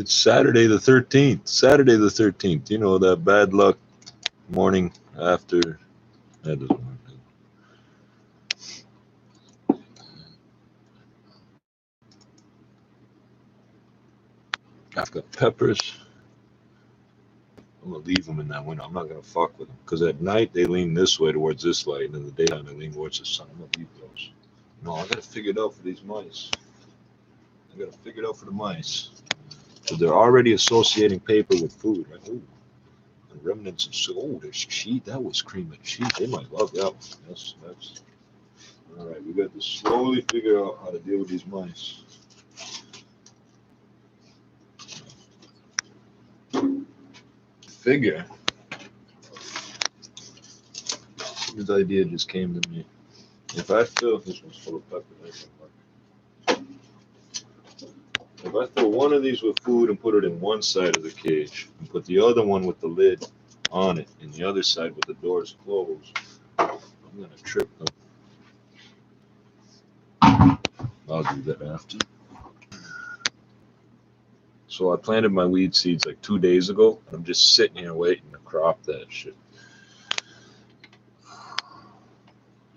It's Saturday the 13th. Saturday the 13th. You know, that bad luck morning after. That doesn't work. I've got peppers. I'm going to leave them in that window. I'm not going to fuck with them. Because at night, they lean this way towards this light. And in the daytime, they lean towards the sun. I'm going to leave those. No, I got to figure it out for these mice. I got to figure it out for the mice. So they're already associating paper with food, right? Ooh. And remnants of, oh, there's cheese. That was cream of cheese. They might love that one. That's, all right, we got to slowly figure out how to deal with these mice. Figure. This idea just came to me. If I fill, this one's full of pepper. If I fill one of these with food and put it in one side of the cage, and put the other one with the lid on it, and the other side with the doors closed, I'm gonna trip them. I'll do that after. So I planted my weed seeds like 2 days ago, and I'm just sitting here waiting to crop that shit.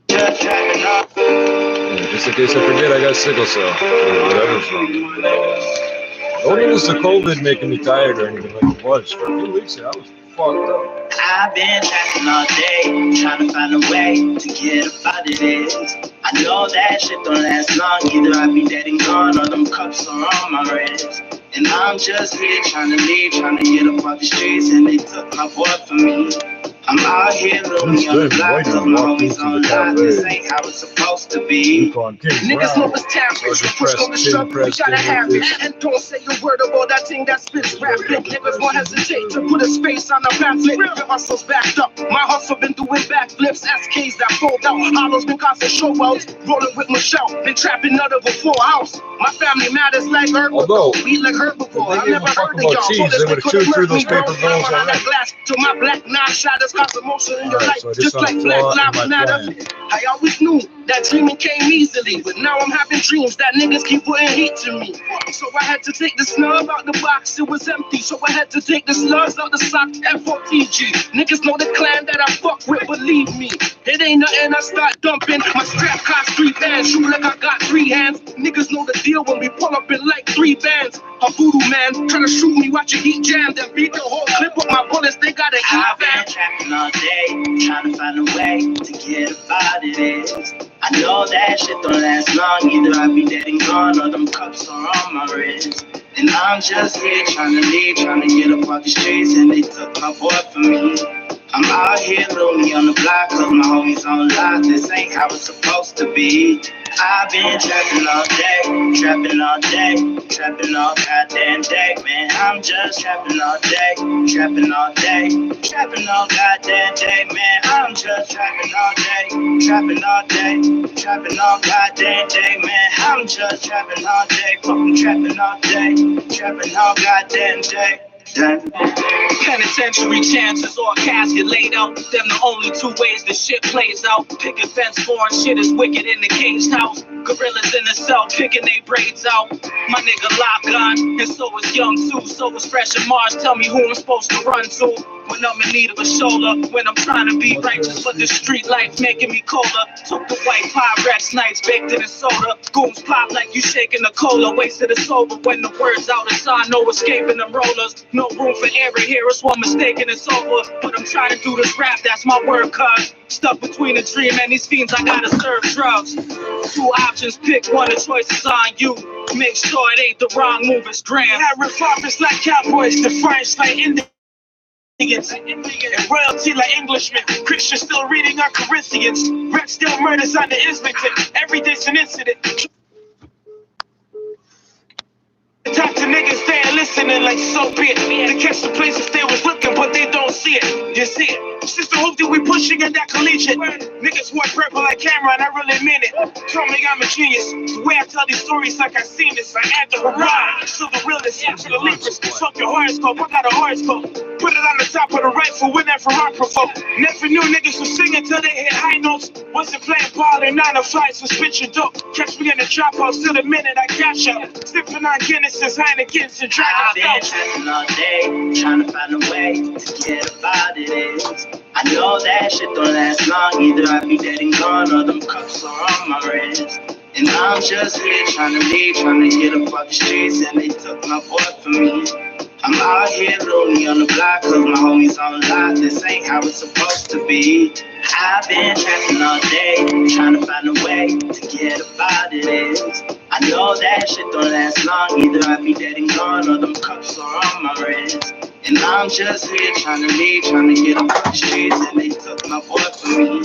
Yeah, just in case I forget, I got sickle cell or whatever's wrong. Don't think it's the COVID making me tired or anything like it was. For a few weeks there, I was fucked up. I've been trapping all day, trying to find a way to get up out of this. I know that shit don't last long, either I be dead and gone or them cups are on my wrist. And I'm just here trying to leave, trying to get up off the streets, and they took my boy from me. I'm out here lonely on the block, cause my homies on live. This ain't how it's supposed to be. Niggas know it's time, bitch. Push on the struggle, we gotta have it. And don't say a word about that thing that spits rapid. Niggas won't hesitate to put a space on the pamphlet. Get my soul's backed up. My hustle been doing backflips, SKs that fold out. Hollows been causing showouts. Rolling with Michelle, been trapping out of a full house. My family matters like herbivore. We like herbivore. I never heard of y'all. Cheese, they would have chewed through those paper balls on that glass till my black knife shatters. Cause emotion in your life, so just like Black Lives Matter. I always knew that dreaming came easily, but now I'm having dreams that niggas keep putting heat to me. So I had to take the snub out the box, it was empty. So I had to take the slugs out the sock, FOTG. Niggas know the clan that I fuck with, believe me. It ain't nothing I start dumping. My strap costs 3 bands, shoot like I got 3 hands. Niggas know the deal when we pull up in like 3 bands. A voodoo man trying to shoot me, watch a heat jam, then beat the whole clip with my bullets. They got a heat van. All day, trying to find a way to get up out of this. I know that shit don't last long, either I be dead and gone or them cups are on my wrist. And I'm just here trying to leave, trying to get up off the streets, and they took my boy from me. I'm out here lonely on the block, cause my homies on live. This ain't how it's supposed to be. I've been trapping all day, trapping all day, trapping all goddamn day, man. I'm just trapping all day, trapping all day, trapping all goddamn day, man. I'm just trapping all day, trapping all day, trapping all goddamn day, man. I'm just trapping all day, fucking trapping all day, trapping all goddamn day. Penitentiary chances or a casket laid out. Them the only 2 ways the shit plays out. Picket fence foreign shit is wicked in the caged house. Gorillas in the cell picking they braids out. My nigga lock on, and so is Young too. So is Fresh and Mars. Tell me who I'm supposed to run to when I'm in need of a shoulder. When I'm trying to be righteous, but the street life making me colder. Took the white Pyrex nights, baked it in soda. Goons pop like you shaking the cola. Wasted a sober when the words out of sign. No escaping them rollers. No room for error here. It's one mistake and it's over. But I'm trying to do this rap. That's my word, cuz. Stuck between a dream and these fiends. I gotta serve drugs. 2 options, pick one. The choice is on you. Make sure it ain't the wrong move. It's grand. Arab farmers like cowboys, the French like Indians. And royalty like Englishmen. Christians still reading our Corinthians. Red still murders on the Islington. Every day's an incident. Talk to niggas, they ain't listening like so be it. To catch the places they was looking, but they don't see it. You see it. Sister hope that we pushing in that collegiate. Niggas want purple like Cameron, I really mean it. Told me I'm a genius. The way I tell these stories like I seen this. I add the hurrah. So the realest, to the leapers. Fuck your horoscope, I got a horoscope. put it on the top of the rifle, win that from heart provoke. Never knew niggas would sing until they hit high notes. Wasn't playing ball in 9 to 5, so spit your dope. Catch me in the trap house till the minute I cash out. Sipping on Guinnesses, Heinekens, and I've been Dragon trapping all day, trying to find a way to get about it is. I know that shit don't last long, either I be dead and gone or them cuffs are on my wrist. And I'm just here trying to leave, trying to get up off the streets, and they took my boy from me. I'm out here lonely on the block, cause my homies on lock, this ain't how it's supposed to be. I've been trapping all day, trying to find a way to get about it is. I know that shit don't last long, either I be dead and gone or them cuffs are on my wrist. And I'm just here trying to leave, trying to get up off the streets, and they took my boy from me.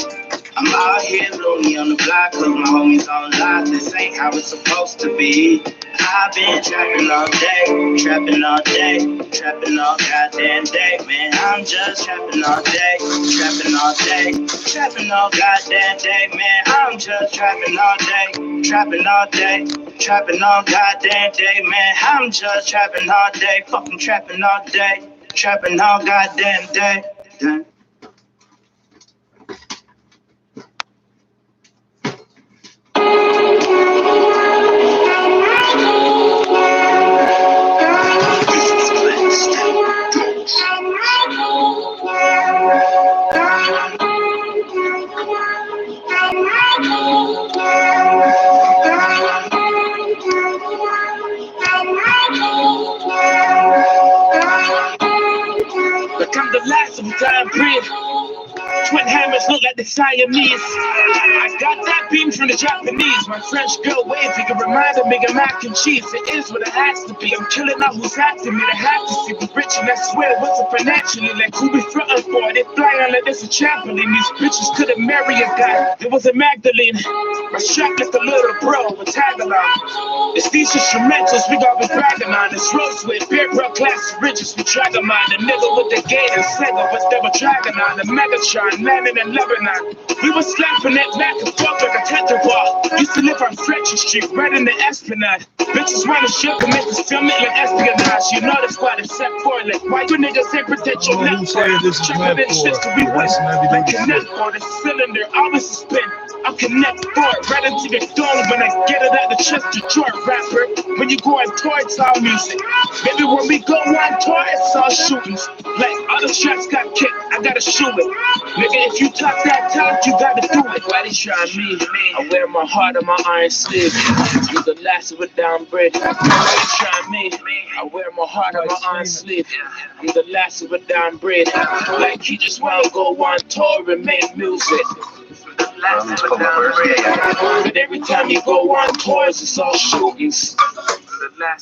I'm out here lonely on the block, cause my homies on lock, this ain't how it's supposed to be. I've been trapping all day, trapping all day, trapping all goddamn day, man. I'm just trapping all day, trapping all day, trapping all goddamn day, man. I'm just trapping all day, trapping all day, trapping all goddamn day, man. I'm just trapping all day, fucking trapping all day, trapping all goddamn day. Yeah. Like I'm the last of a dying breed. Twin hammers look like the Siamese. I got that beam from the Japanese. My French girl waving, a reminder me of mac and cheese. It is what it has to be. I'm killing out who's after me. They have to see me rich, and I swear it wasn't financially. Like who be frontin' for? They flying like there's a trampoline. These bitches couldn't marry a guy. It was a Magdalene. My strap like a little bro with tagalong. It's these instrumentals we got with bragging on. It's rose with beer bro class riches we drag 'em on. The nigga with the gator Sega, but they were dragging on. The Megatron landing in Lebanon. We were slapping it back and forth like a tether ball. Used to live on Fletcher Street, right in the Esplanade. Bitches wanna ship and make us film it like espionage. You know that's why they set for it. Like why you niggas ain't protect your neck for it? Checking in shit to be wet. Like connect for the cylinder, always a spin. I'll connect for it right into the dome when I get it out the chest to joint rapper. When you go on tour, it's all music. Maybe when we go on tour, it's all shootings. Like other tracks got kicked, I gotta shoot it. Nigga, if you talk that talk, you gotta do it. Why they try me? I wear my heart on my iron sleeve. I'm the last of a down bridge. Why they try me? I wear my heart on my iron sleeve. I'm the last of a down bridge. Like he just wanna go on tour and make music. But every time you go on tours, it's all shootings. Yeah,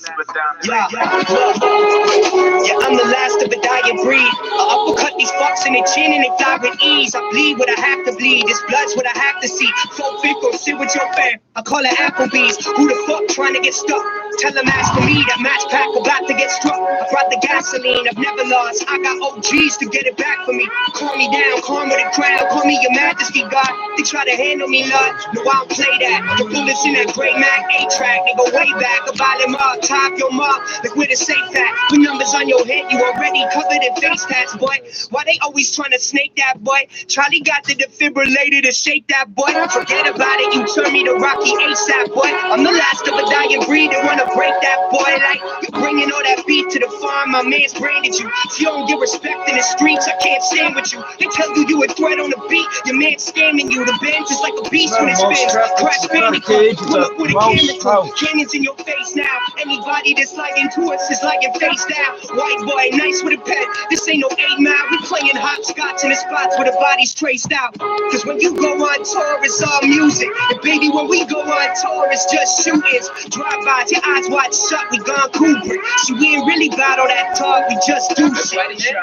I'm the last of a dying breed. I uppercut these fucks in the chin and they fly with ease. I bleed what I have to bleed. This blood's what I have to see. So fickle, sit with your fam. I call it Applebee's. Who the fuck trying to get stuck? Tell them ask for me. That match pack about to get struck. I brought the gasoline. I've never lost. I got OGs to get it back for me. Calm me down, calm with the crowd. Call me your majesty, God. They try to handle me, Lord. No, I don't play that. The bullets in that gray Mac 8-track. They go way back. About them up, top your mark. Like where the safe at. Put numbers on your head. You already covered in face tats, boy. Why they always trying to snake that, boy? Charlie got the defibrillator to shake that, boy. Forget about it. You turn me to Rocky ASAP, boy. I'm the last of a dying breed. They wanna break that, boy. Like you bringing all that beat to the farm. My man's branded you. If you don't get respect in the streets, I can't stand with you. They tell you a threat on the beat. Your man's scamming you. The bench is like a beast when it spins. Crash bandicoot. Pull up with a camera crew. Cannons in your face now. Anybody that's lying to us is lying face down. White boy, nice with a pen. This ain't no 8 Mile. We playing hopscotch in the spots where the body's traced out. Cause when you go on tour, it's all music. And baby, when we go on tour, it's just shootings. Drive-bys, your eyes wide shut, we gone Kubrick. See, we ain't really about all that talk, we just do shit. Why they try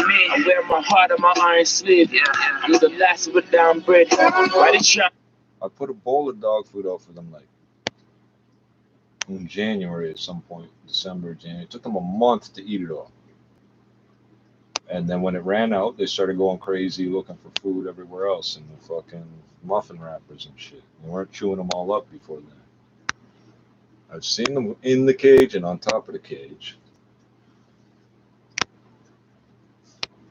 me? I wear my heart on my iron sleeve. I'm the last of a down bridge. Why they try? I put a bowl of dog food out for them like in January at some point, December, January. It took them a month to eat it all. And then when it ran out, they started going crazy looking for food everywhere else in the fucking muffin wrappers and shit. They weren't chewing them all up before then. I've seen them in the cage and on top of the cage.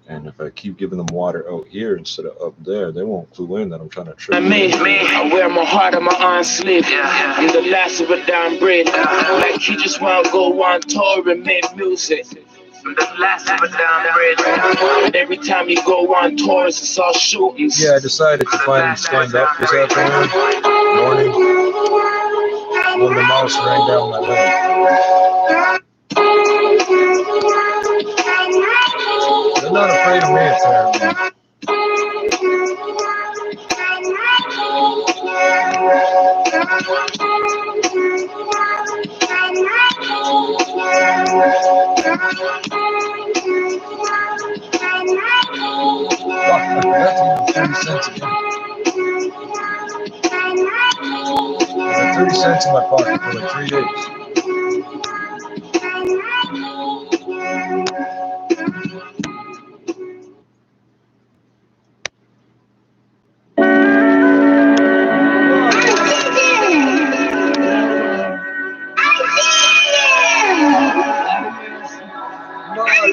And if I keep giving them water out here instead of up there, they won't clue in that I'm trying to trick them. I wear my heart on my arm sleeve. I'm the last of a damn breed. Like he just wanna go on tour and make music. I'm the last of a damn breed. And every time you go on tours, it's all shootings. Yeah, I decided to finally stand up this afternoon, morning, when the mouse ran down my leg. They're not afraid of me, apparently. Fuck, I forgot to give 30 cents again. I got 30 cents in my pocket for like 3 days.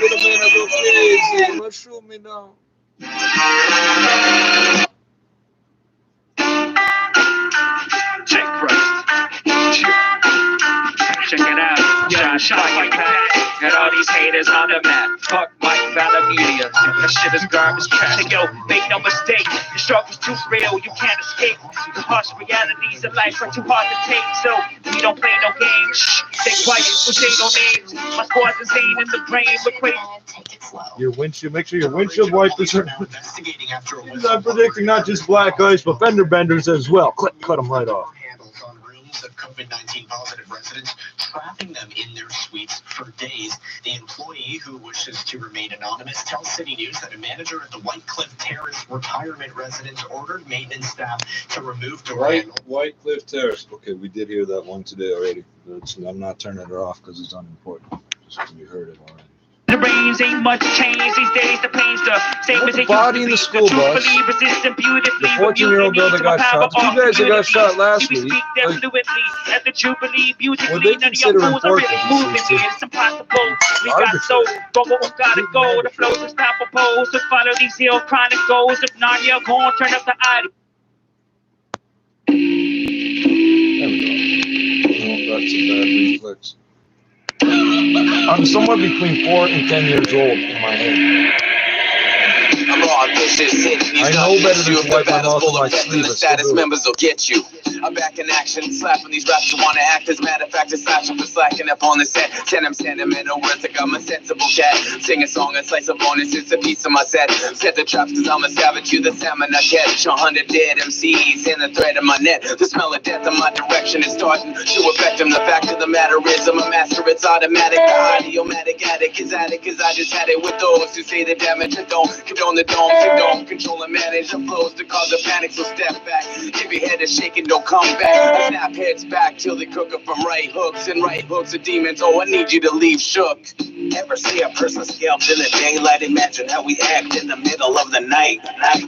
Little man, I go crazy. Mushroom me now. Check it out. Shot like that. Got all these haters on the map. Fuck Mike Media. That shit is garbage trash. Hey, yo, make no mistake. The struggle's too real. You can't escape. The harsh realities of life are too hard to take. So we don't play no games. Stay quiet. We'll say no names. My squad's insane in the brain. We're crazy. Your windshield. Make sure your windshield wipers are. I'm predicting not just black ice, but fender benders as well. Cut them right off. Of COVID-19 positive residents, trapping them in their suites for days. The employee, who wishes to remain anonymous, tells City News that a manager at the White Cliff Terrace retirement residence ordered maintenance staff to remove door handles. White Cliff Terrace. Okay, we did hear that one today already. I'm not turning it off because it's unimportant. Just because we heard it already. The brains ain't much change these days. The pain's the same as it body in the used to school be. bus. Resistant beautifully. The 14-year-old girl that got shot. The 2 guys that got shot last week. At the Jubilee, Well, they consider important. It's impossible. We got so go, gotta go. The flow's unstoppable. So follow these ill chronicles of Narnia. Go on, turn up the audio. There we go. Oh, that's a bad reflex. I'm somewhere between 4 and 10 years old in my head. I know better than to wipe my mouth with my sleeve. Status members will get you. I'm back in action, slapping these raps who wanna act. As matter of fact, it's slashing for slacking up on the set. Send them sentimental words like I'm a sensible cat. Sing a song and slice a bonus, it's a piece of my set. Set the traps cause I'm a savage, you the salmon I catch. 100 dead MCs in the thread of my net. The smell of death in my direction is starting to affect them. The fact of the matter is I'm a master, it's automatic. The audiomatic addict is at it cause I just had it with those who say the damage and don't condone the domes. You don't control and manage the flows to cause a panic, so step back. If your head is shaking, don't come back. I snap heads back till they cook up from right hooks and right hooks of demons. Oh, I need you to leave shook. Ever see a person scalped in the daylight? Imagine how we act in the middle of the night.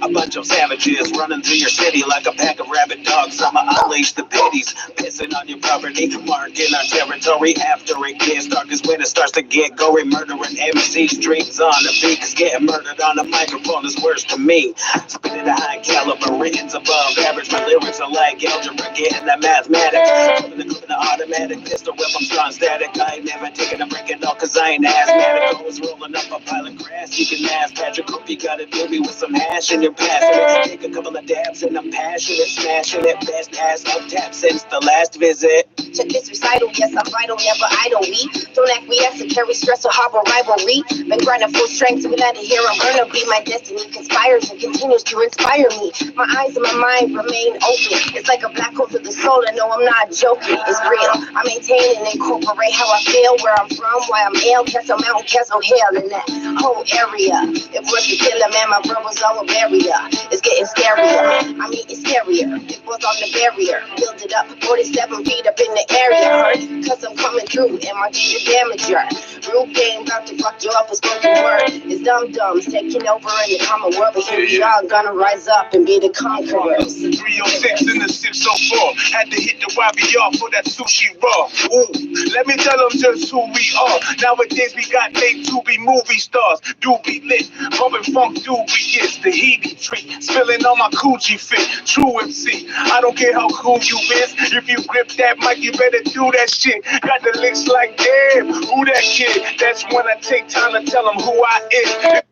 A bunch of savages running through your city like a pack of rabid dogs. I'ma unleash the pities, pissing on your property, marking our territory. After it gets dark is when it starts to get gory. Murdering MCs, dreams on the beat, cause getting murdered on the microphone is worse to me. Spitting a high caliber, written's above average. My lyrics are like algebra, getting that mathematics. Clipping the automatic pistol whip, I'm strong static. I ain't never taking a break at all, cause I ain't asthmatic. Always rolling up a pile of grass. You can ask Patrick, hope you got a doobie with some hash in your past. Take a couple of dabs and I'm passionate, smashing it. Best ass up tap since the last visit. Check this recital, yes, I'm vital, never idle. We don't acquiesce and carry stress or harbor rivalry. Been grinding full strength, so we let it hear I'm gonna be. My destiny conspires and continues to inspire me. My eyes and my mind remain open. It's like a black hole to the soul, and no, I'm not joking, it's real. I maintain and incorporate how I feel, where I'm from, why I'm ill, Castle Mountain, Castle Hill, in that whole area. It was the killer, man, my brother's on a barrier. It's getting scarier, I mean, it's scarier. It was on the barrier, build it up, 47 feet up in the area. Cause I'm coming through, and my team to damage your real game, about to fuck you up, a spoken word. It's dum-dums taking over in the common world. But here we are gonna rise up and be the conquerors. 306 and the 604. Had to hit the YBR for that sushi raw. Ooh, let me tell them just who we are. Nowadays we got made to be movie stars. Doobie lit, bumping funk doobie is the Heebie tree. Spilling on my coochie fit, true MC. I don't care how cool you is. If you grip that mic, you better do that shit. Got the licks like damn, who that kid? That's when I take time to tell them who I is.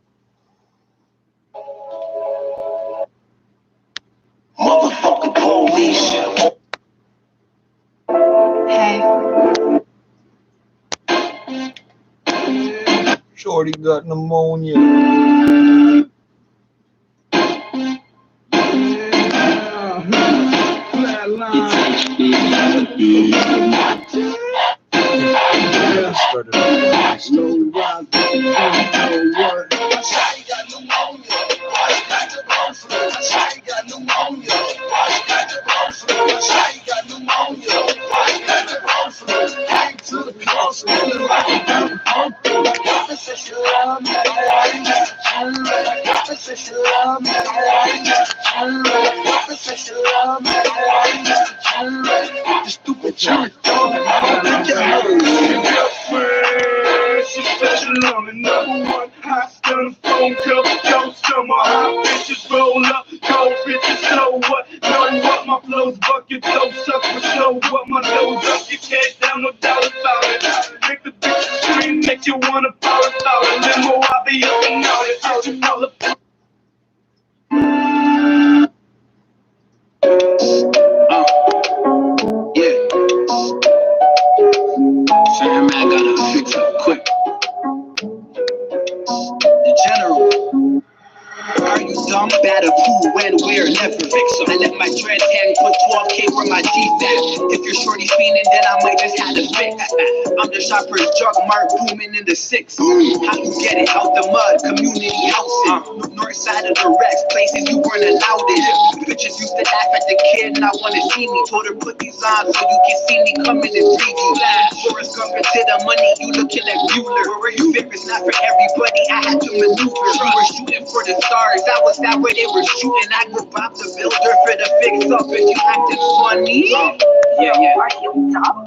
Motherfucker police. Hey. Shorty got pneumonia. Stupid church. She's special on the number one hot stun phone call. Don't summer hot bitches roll up, cold bitches so what? Know what? My flow's bucket so suck for show what? My nose up, your cash down, no doubt about it. Make the bitches scream, make you wanna fall about it. Limo, I'll be up and out it. Out you all up. Yeah. Sam, man, gotta fix up quick. The general. Are you dumb? Bad of who, when, where, never fix up. I let my dreads hang, put 12K for my G-Fat. If your shorty's fiending, then I might just have to fix. I'm the shopper's drug mart booming in the 6. How you get it out the mud? Community housing. North side of the Rex, places you weren't allowed in. Bitches used to laugh at the kid, not wanna see me. Told her put these on so you can see me coming in 3D. Forrest Gump into the money, you looking like Bueller. You think it's not for everybody, I had to maneuver. We were shooting for the stars, that was that way they were shooting. I go Bob the Builder for the fix up if you acting funny. Yeah. Are you dumb?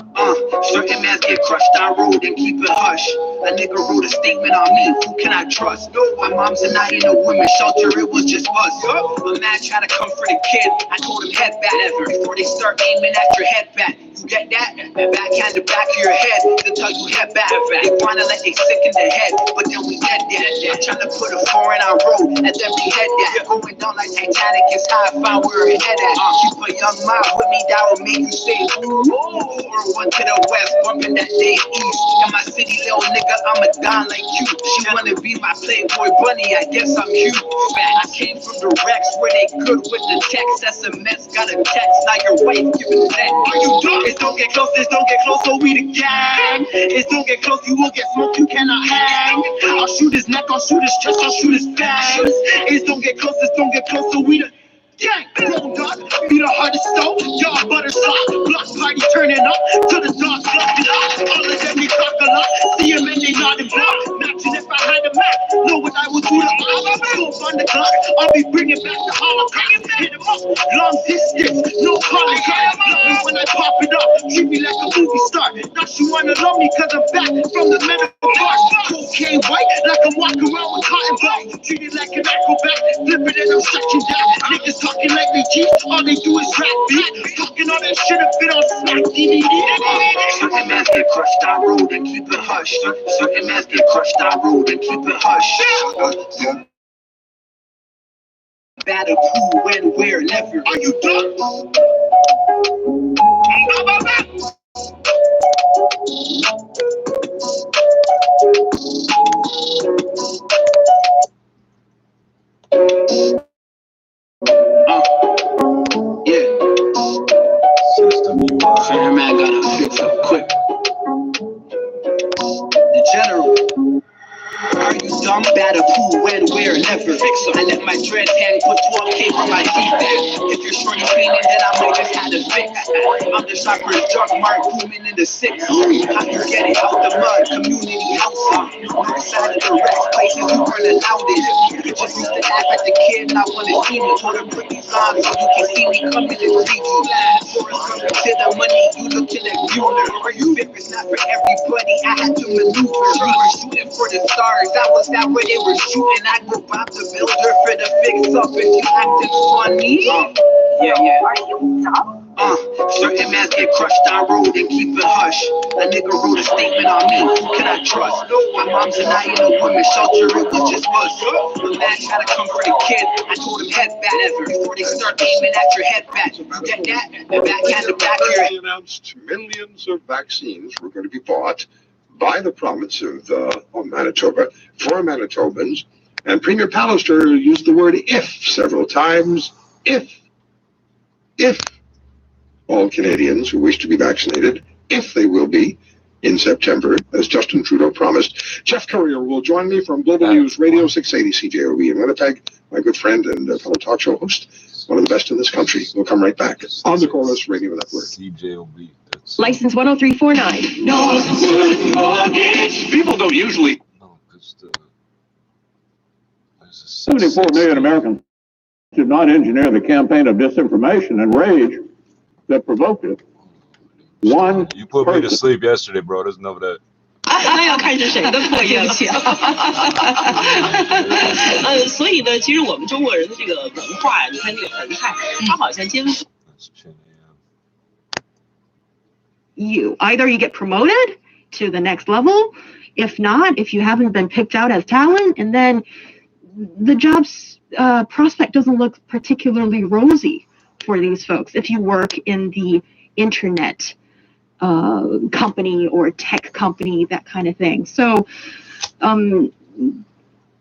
Certain mans get crushed on road and keep it hush. A nigga wrote a statement on me, who can I trust? My mom's a night in a women's shelter, it was just us. A man tried to comfort a kid, I told him head back. Before they start aiming at your head back. You get that? Backhand the back of your head, to tell you head back. They wanna let they sick in the head, but then we dead there. I'm trying to put a foreign on road, and then we head that. Going down like Titanic is high, find where her head at. Keep a young mind with me, that will make you say, ooh. Or one to the west, bumping that day east. In my city, little nigga, I'm a don like you. She wanna be my playboy bunny, I guess I'm you. I came from the Rex where they good with the text. SMS, got a text, now your wife giving sex. Are you drunk? It's don't get close, so we the gang. It's don't get close, you will get smoked, you cannot hang. I'll shoot his neck, I'll shoot his chest, I'll shoot his fangs. It's don't get close, so we the gang. Roll dog, be the hardest stone, y'all butter slot. Block party turning up, to the dogs blocking up. All of them they talk a lot, see them and they nodding block. Matching if I had a map, know what I would do to all. Scope on the clock, I'll be bringing back the Holocaust. Hit them up, long distance, no calling card. Love me when I pop it up, treat me like a movie star. Now she wanna love me cause I'm back from the middle bars. Cocaine white, like I'm walking around with cotton balls. Treat it like an acrobat, flip it and I'm stretching down. Niggas talking like they G's, all they do is rap beat. Talking all that shit up it on Smack DVD. Certain mans get crushed on road and keep it hush. Certain mans get crushed on road and keep it hush. Bad of who, when, where, never. Are you done? Yeah. Sam, man, gotta fix up quick. The general. Are you dumb, bad, or cool, when, where, never. I let my dreads hang, put 12K from my feet. If you're short and cleaning, then I might just had a fix. I'm the shopper's drug mark, booming in the 6. How you get it out the mud, community house. North side of the rest, places you burn the loudest. You just used to laugh at the kid, and I want to see me. Told her put these on so you can see me coming to see you. Forrest coming to the money, you looking at Bueller. Are you it's not for everybody, I had to maneuver. We were shooting for the stars, that was that way they were shooting. I go Bob the Builder for the fix up if you acting funny. Yeah. Are you dumb? Certain mans get crushed on road and keep it hush. A nigga wrote a statement on me, who can I trust? My mom's denying a women's shelter, it was just us. The man tried to come for the kid, I told him head back before they start aiming at your head back. Get that? The backhand, the back here. They announced millions of vaccines were going to be bought by the province of Manitoba for Manitobans. And Premier Pallister used the word if several times. If all Canadians who wish to be vaccinated, if they will be, in September, as Justin Trudeau promised. Jeff Courier will join me from Global News Radio 680 CJOB in Winnipeg, my good friend and fellow talk show host, one of the best in this country. We'll come right back on the Chorus Radio Network. CJOB. License 10349. No. People don't usually. No, because 74 million Americans did not engineer the campaign of disinformation and rage that provoked it. One You put me to sleep yesterday, bro. There's none of that. 那要看是谁的破业气。所以呢，其实我们中国人的这个文化，你看这个文态，它好像兼 You either you get promoted to the next level, if not, if you haven't been picked out as talent, and then the job's prospect doesn't look particularly rosy for these folks if you work in the internet company or tech company, that kind of thing. So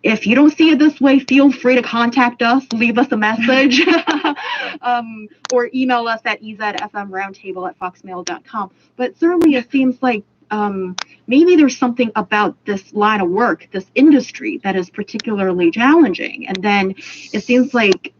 if you don't see it this way, feel free to contact us, leave us a message, or email us at ezfmroundtable@foxmail.com. But certainly it seems like maybe there's something about this line of work, this industry, that is particularly challenging. And then it seems like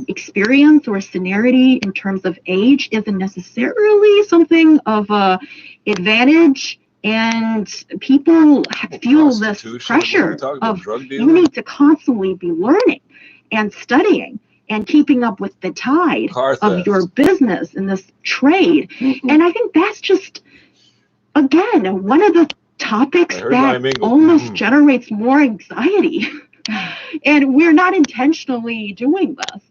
experience or seniority in terms of age isn't necessarily something of a advantage, and people feel this pressure of you need to constantly be learning and studying and keeping up with the tide of your business in this trade. And I think that's just, again, one of the topics that almost generates more anxiety. And we're not intentionally doing this.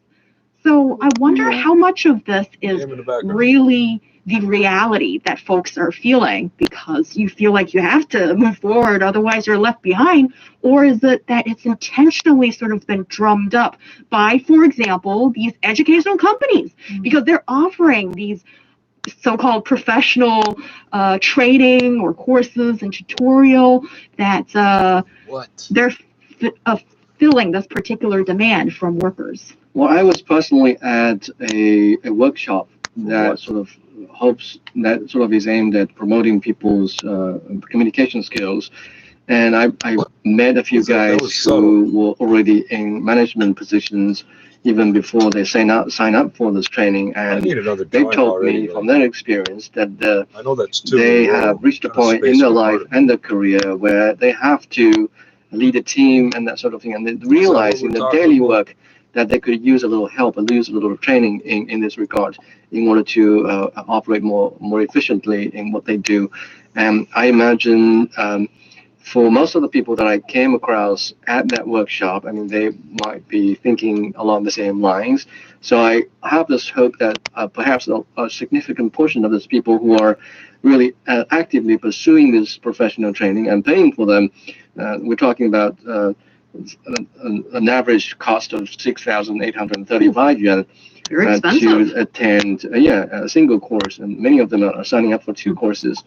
So I wonder how much of this is really the reality that folks are feeling because you feel like you have to move forward, otherwise you're left behind, or is it that it's intentionally sort of been drummed up by, for example, these educational companies, because they're offering these so-called professional training or courses and tutorial that they're filling this particular demand from workers. Well, I was personally at a workshop that sort of is aimed at promoting people's communication skills. And I met a few guys who were already in management positions even before they sign up for this training. And they told me from their experience that they have reached a point in their life and their career where they have to lead a team and that sort of thing. And they realize in the daily work that they could use a little help and use a little training in this regard in order to operate more efficiently in what they do. And I imagine for most of the people that I came across at that workshop, I mean, they might be thinking along the same lines. So I have this hope that perhaps a significant portion of these people who are really actively pursuing this professional training and paying for them, we're talking about an average cost of 6,835 yuan to attend a single course, and many of them are signing up for 2 courses.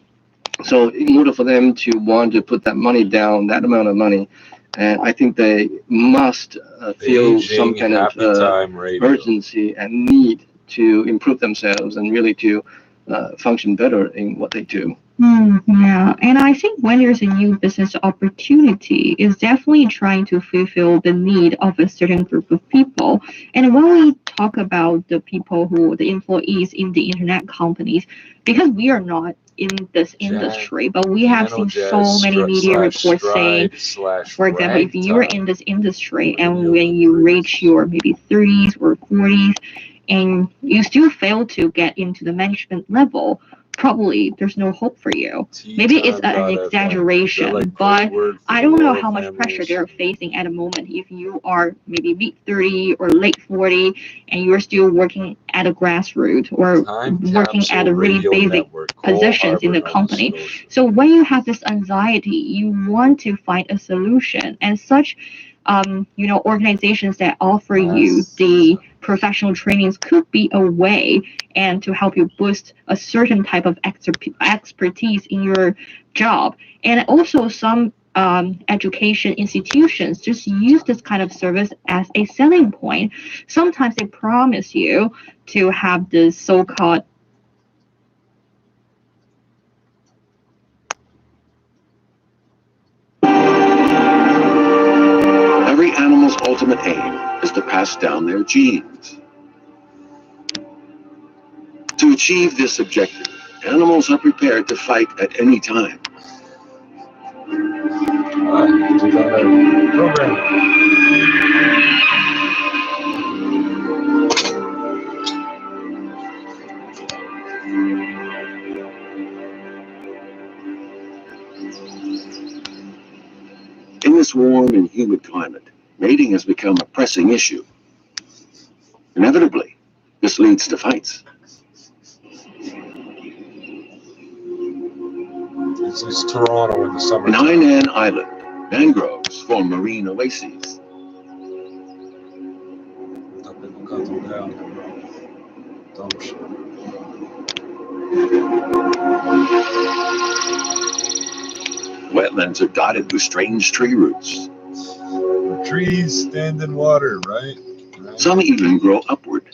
So in order for them to want to put that money down, that amount of money, I think they must feel some kind of urgency and need to improve themselves and really to function better in what they do. Yeah, and I think when there's a new business opportunity, it's definitely trying to fulfill the need of a certain group of people. And when we talk about the people the employees in the internet companies, because we are not in this industry, but we have seen so many media reports saying, for example, if you're in this industry and when you reach your maybe 30s or 40s and you still fail to get into the management level, probably there's no hope for you. Maybe it's an exaggeration, but I don't know how much pressure they're facing at the moment. If you are maybe mid 30 or late 40 and you're still working at a grassroots or working at a really basic positions in the company. So when you have this anxiety, you want to find a solution, and such organizations that offer you the professional trainings could be a way and to help you boost a certain type of expertise in your job. And also some education institutions just use this kind of service as a selling point. Sometimes they promise you to have this so-called Every animal's ultimate aim is to pass down their genes. To achieve this objective, animals are prepared to fight at any time. In this warm and humid climate, mating has become a pressing issue. Inevitably, this leads to fights. This is Toronto in the summer. In Hainan Island, mangroves form marine oases. Wetlands are dotted with strange tree roots. Trees stand in water, right? Some even grow upward.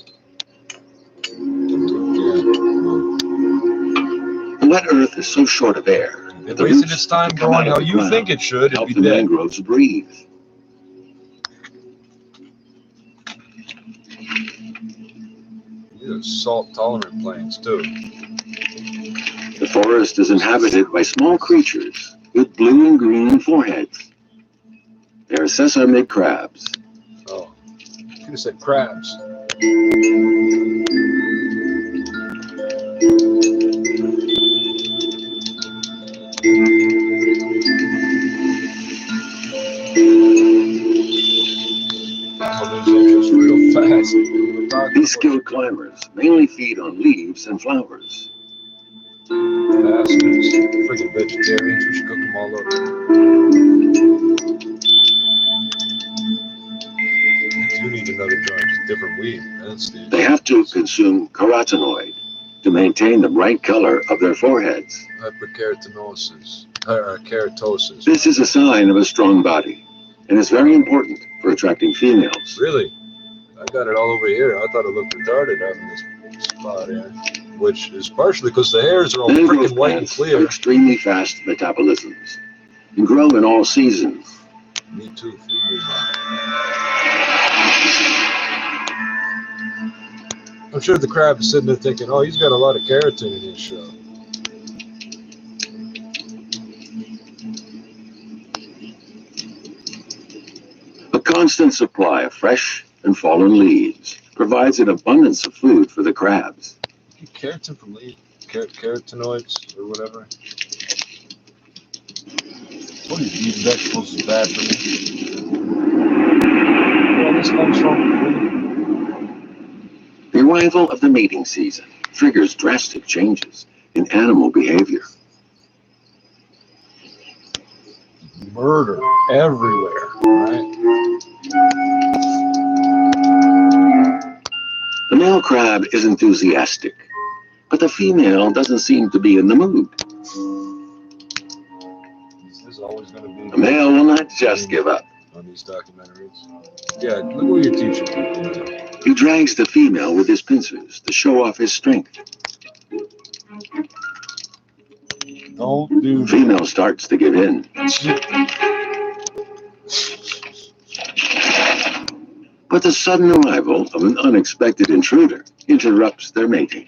The wet earth is so short of air that the wasted its time growing how you think it should. Help the mangroves breathe. These are salt-tolerant plants too. The forest is inhabited by small creatures with blue and green foreheads. They are sesame crabs. Oh, you could have said crabs. Real fast. These skilled climbers mainly feed on leaves and flowers. Bastards. Freaking vegetarians. We should cook them all up. You need another jar, just different weed. They have to consume carotenoid to maintain the bright color of their foreheads. Keratosis. This is a sign of a strong body and is very important for attracting females. Really? I got it all over here. I thought it looked retarded having this spot here, which is partially because the hairs are all freaking white and clear. Have extremely fast metabolisms and grow in all seasons. Me too. Feed me, man. I'm sure the crab is sitting there thinking, oh, he's got a lot of keratin in his show. A constant supply of fresh and fallen leaves provides an abundance of food for the crabs. Keratin from leaves, carotenoids or whatever. What do you eat vegetables is bad for me? Well, this comes from. The arrival of the mating season triggers drastic changes in animal behavior. Murder everywhere, right? The male crab is enthusiastic, but the female doesn't seem to be in the mood. This is always going to be. The male will not just give up. On these documentaries. Yeah, look what you're teaching people now. He drags the female with his pincers to show off his strength. Don't do Female starts to give in. But the sudden arrival of an unexpected intruder interrupts their mating.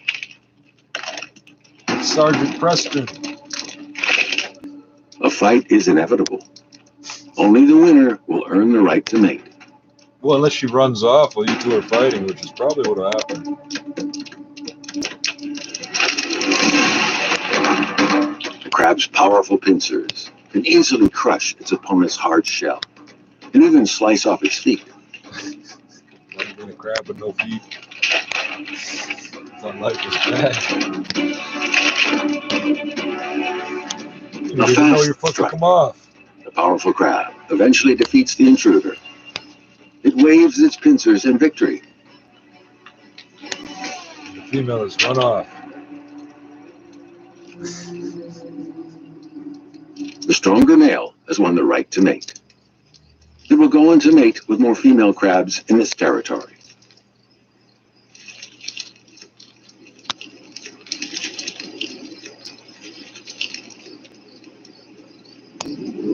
Sergeant Preston. A fight is inevitable. Only the winner will earn the right to mate. Well, unless she runs off while you two are fighting, which is probably what will happen. The crab's powerful pincers can easily crush its opponent's hard shell and even slice off its feet. Like being a crab with no feet. Thought life was bad. You didn't know your foot would come off. The powerful crab eventually defeats the intruder. It waves its pincers in victory. The female has run off. The stronger male has won the right to mate. It will go on to mate with more female crabs in its territory.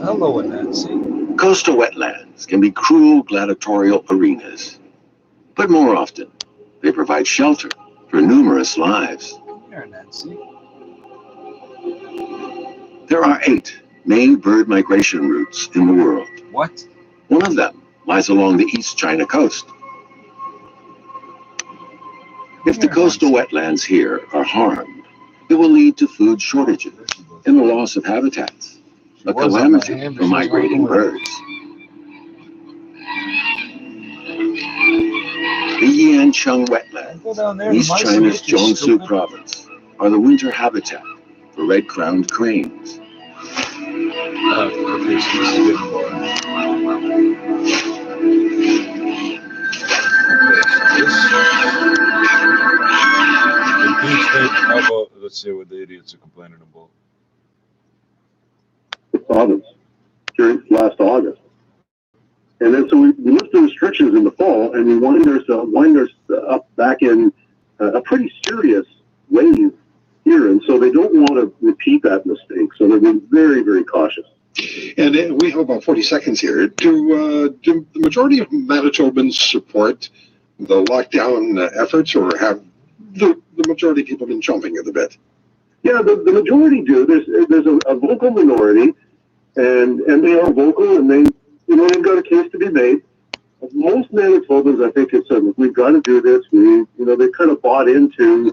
Hello, Nancy. Coastal wetlands can be cruel gladiatorial arenas, but more often they provide shelter for numerous lives. Here, Nancy. There are 8 main bird migration routes in the world. What? One of them lies along the East China coast. If the coastal wetlands here are harmed, it will lead to food shortages and the loss of habitats, a calamity for migrating birds. The Yancheng wetlands in East China's Jiangsu province are the winter habitat for red-crowned cranes. Okay, so this is getting boring. How about, let's see what the idiots are complaining about. The province during last August. And then so we lift the restrictions in the fall and we wind ourselves up back in a pretty serious wave here. And so they don't want to repeat that mistake. So they're being very, very cautious. And we have about 40 seconds here. Do the majority of Manitobans support the lockdown efforts, or have the majority of people been jumping at the bit? Yeah, the majority do. There's a vocal minority, and they are vocal, and they've got a case to be made. Most Manitobans, I think, have said, look, we've got to do this. They kind of bought into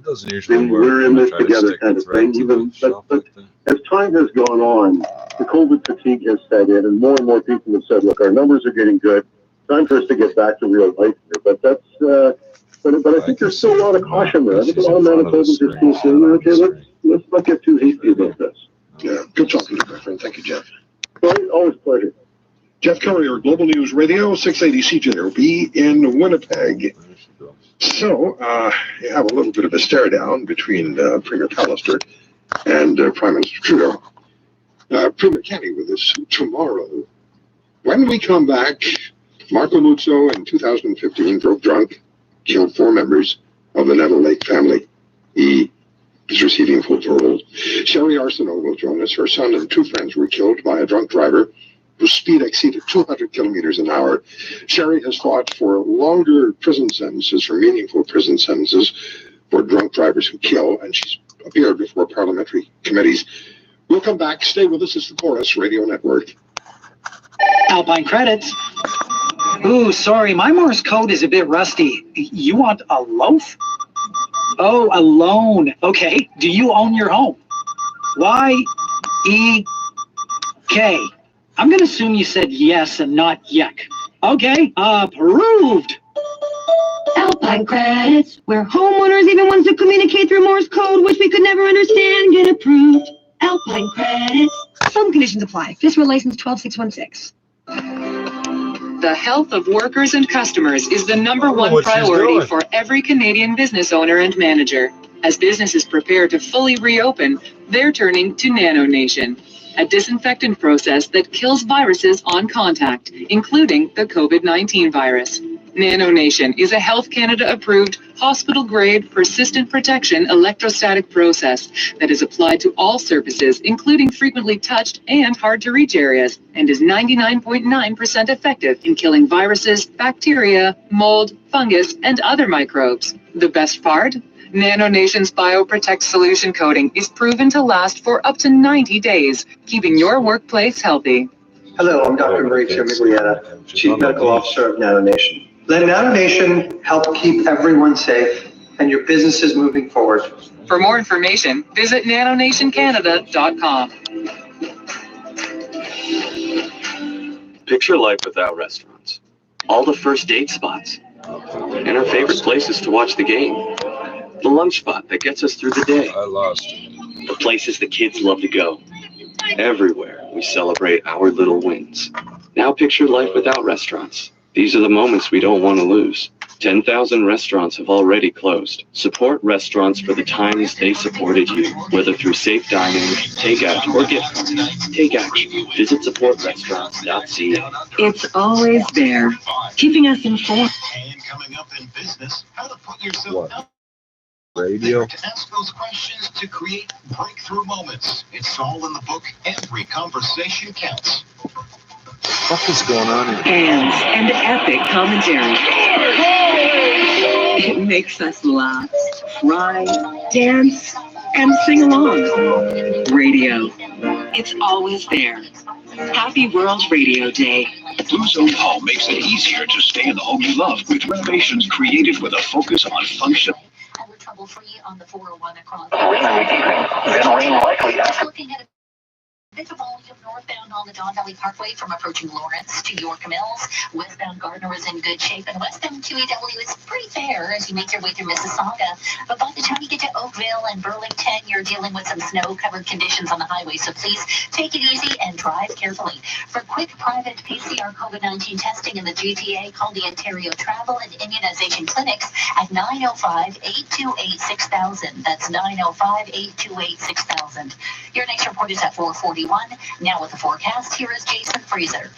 we're in this together kind of thing. But as time has gone on, the COVID fatigue has set in, and more people have said, look, our numbers are getting good. Time for us to get back to real life here. But that's but I think there's still a lot of caution there. I think a lot of Manitobans are still saying, okay, let's not get too hasty about this. Yeah, good talking to you, my friend. Thank you, Jeff. Well, always a pleasure. Jeff Courier, Global News Radio, 680 CJOB in Winnipeg. So, you have a little bit of a stare down between Premier Pallister and Prime Minister Trudeau. Premier Kenny with us tomorrow. When we come back, Marco Muzzo in 2015 drove drunk, killed 4 members of the Neville Lake family. He is receiving full parole. Sherry Arsenault will join us. Her son and 2 friends were killed by a drunk driver whose speed exceeded 200 kilometers an hour. Sherry has fought for longer prison sentences, for meaningful prison sentences for drunk drivers who kill, and she's appeared before parliamentary committees. We'll come back. Stay with us. It's the Chorus Radio Network. Alpine credits. Ooh, sorry, my Morse code is a bit rusty. You want a loaf? Oh, a loan. Okay, do you own your home? Y-E-K. I'm going to assume you said yes and not yuck. Okay, approved. Alpine credits, where homeowners, even ones who communicate through Morse code, which we could never understand, get approved. Alpine credits. Some conditions apply. FISRA license 12616. The health of workers and customers is the #1 priority for every Canadian business owner and manager. As businesses prepare to fully reopen, they're turning to NanoNation, a disinfectant process that kills viruses on contact, including the COVID-19 virus. NanoNation is a Health Canada approved, hospital-grade, persistent protection electrostatic process that is applied to all surfaces, including frequently touched and hard-to-reach areas, and is 99.9% effective in killing viruses, bacteria, mold, fungus, and other microbes. The best part? NanoNation's BioProtect solution coating is proven to last for up to 90 days, keeping your workplace healthy. Hello, I'm Dr. Mauricio Miglietta, Chief Medical Officer of NanoNation. Let NanoNation help keep everyone safe and your businesses moving forward. For more information, visit nanonationcanada.com. Picture life without restaurants. All the first date spots. And our favorite places to watch the game. The lunch spot that gets us through the day. I lost. The places the kids love to go. Everywhere we celebrate our little wins. Now picture life without restaurants. These are the moments we don't want to lose. 10,000 restaurants have already closed. Support restaurants for the times they supported you, whether through safe dining, takeout, or gift cards. Take action. Visit supportrestaurants.ca. It's always there, keeping us informed. And coming up in business, how to put yourself out Radio. to ask those questions to create breakthrough moments. It's all in the book. Every conversation counts. What is going on here? And epic commentary. It makes us laugh, cry, dance, and sing along. Radio. It's always there. Happy World Radio Day. Blue Zone Home makes it easier to stay in the home you love with renovations created with a focus on function. Trouble-free on the 401 across. Rain likely. Looking at visible northbound on the Don Valley Parkway from approaching Lawrence to York Mills. Westbound Gardner is in good shape, and westbound QEW is pretty fair as you make your way through Mississauga. But by the time you get to Oakville and Burlington, you're dealing with some snow-covered conditions on the highway, so please take it easy and drive carefully. For quick private PCR COVID-19 testing in the GTA, call the Ontario Travel and Immunization Clinics at 905-828-6000. That's 905-828-6000. Your next report is at 4:41. Now with the forecast, here is Jason Freezer.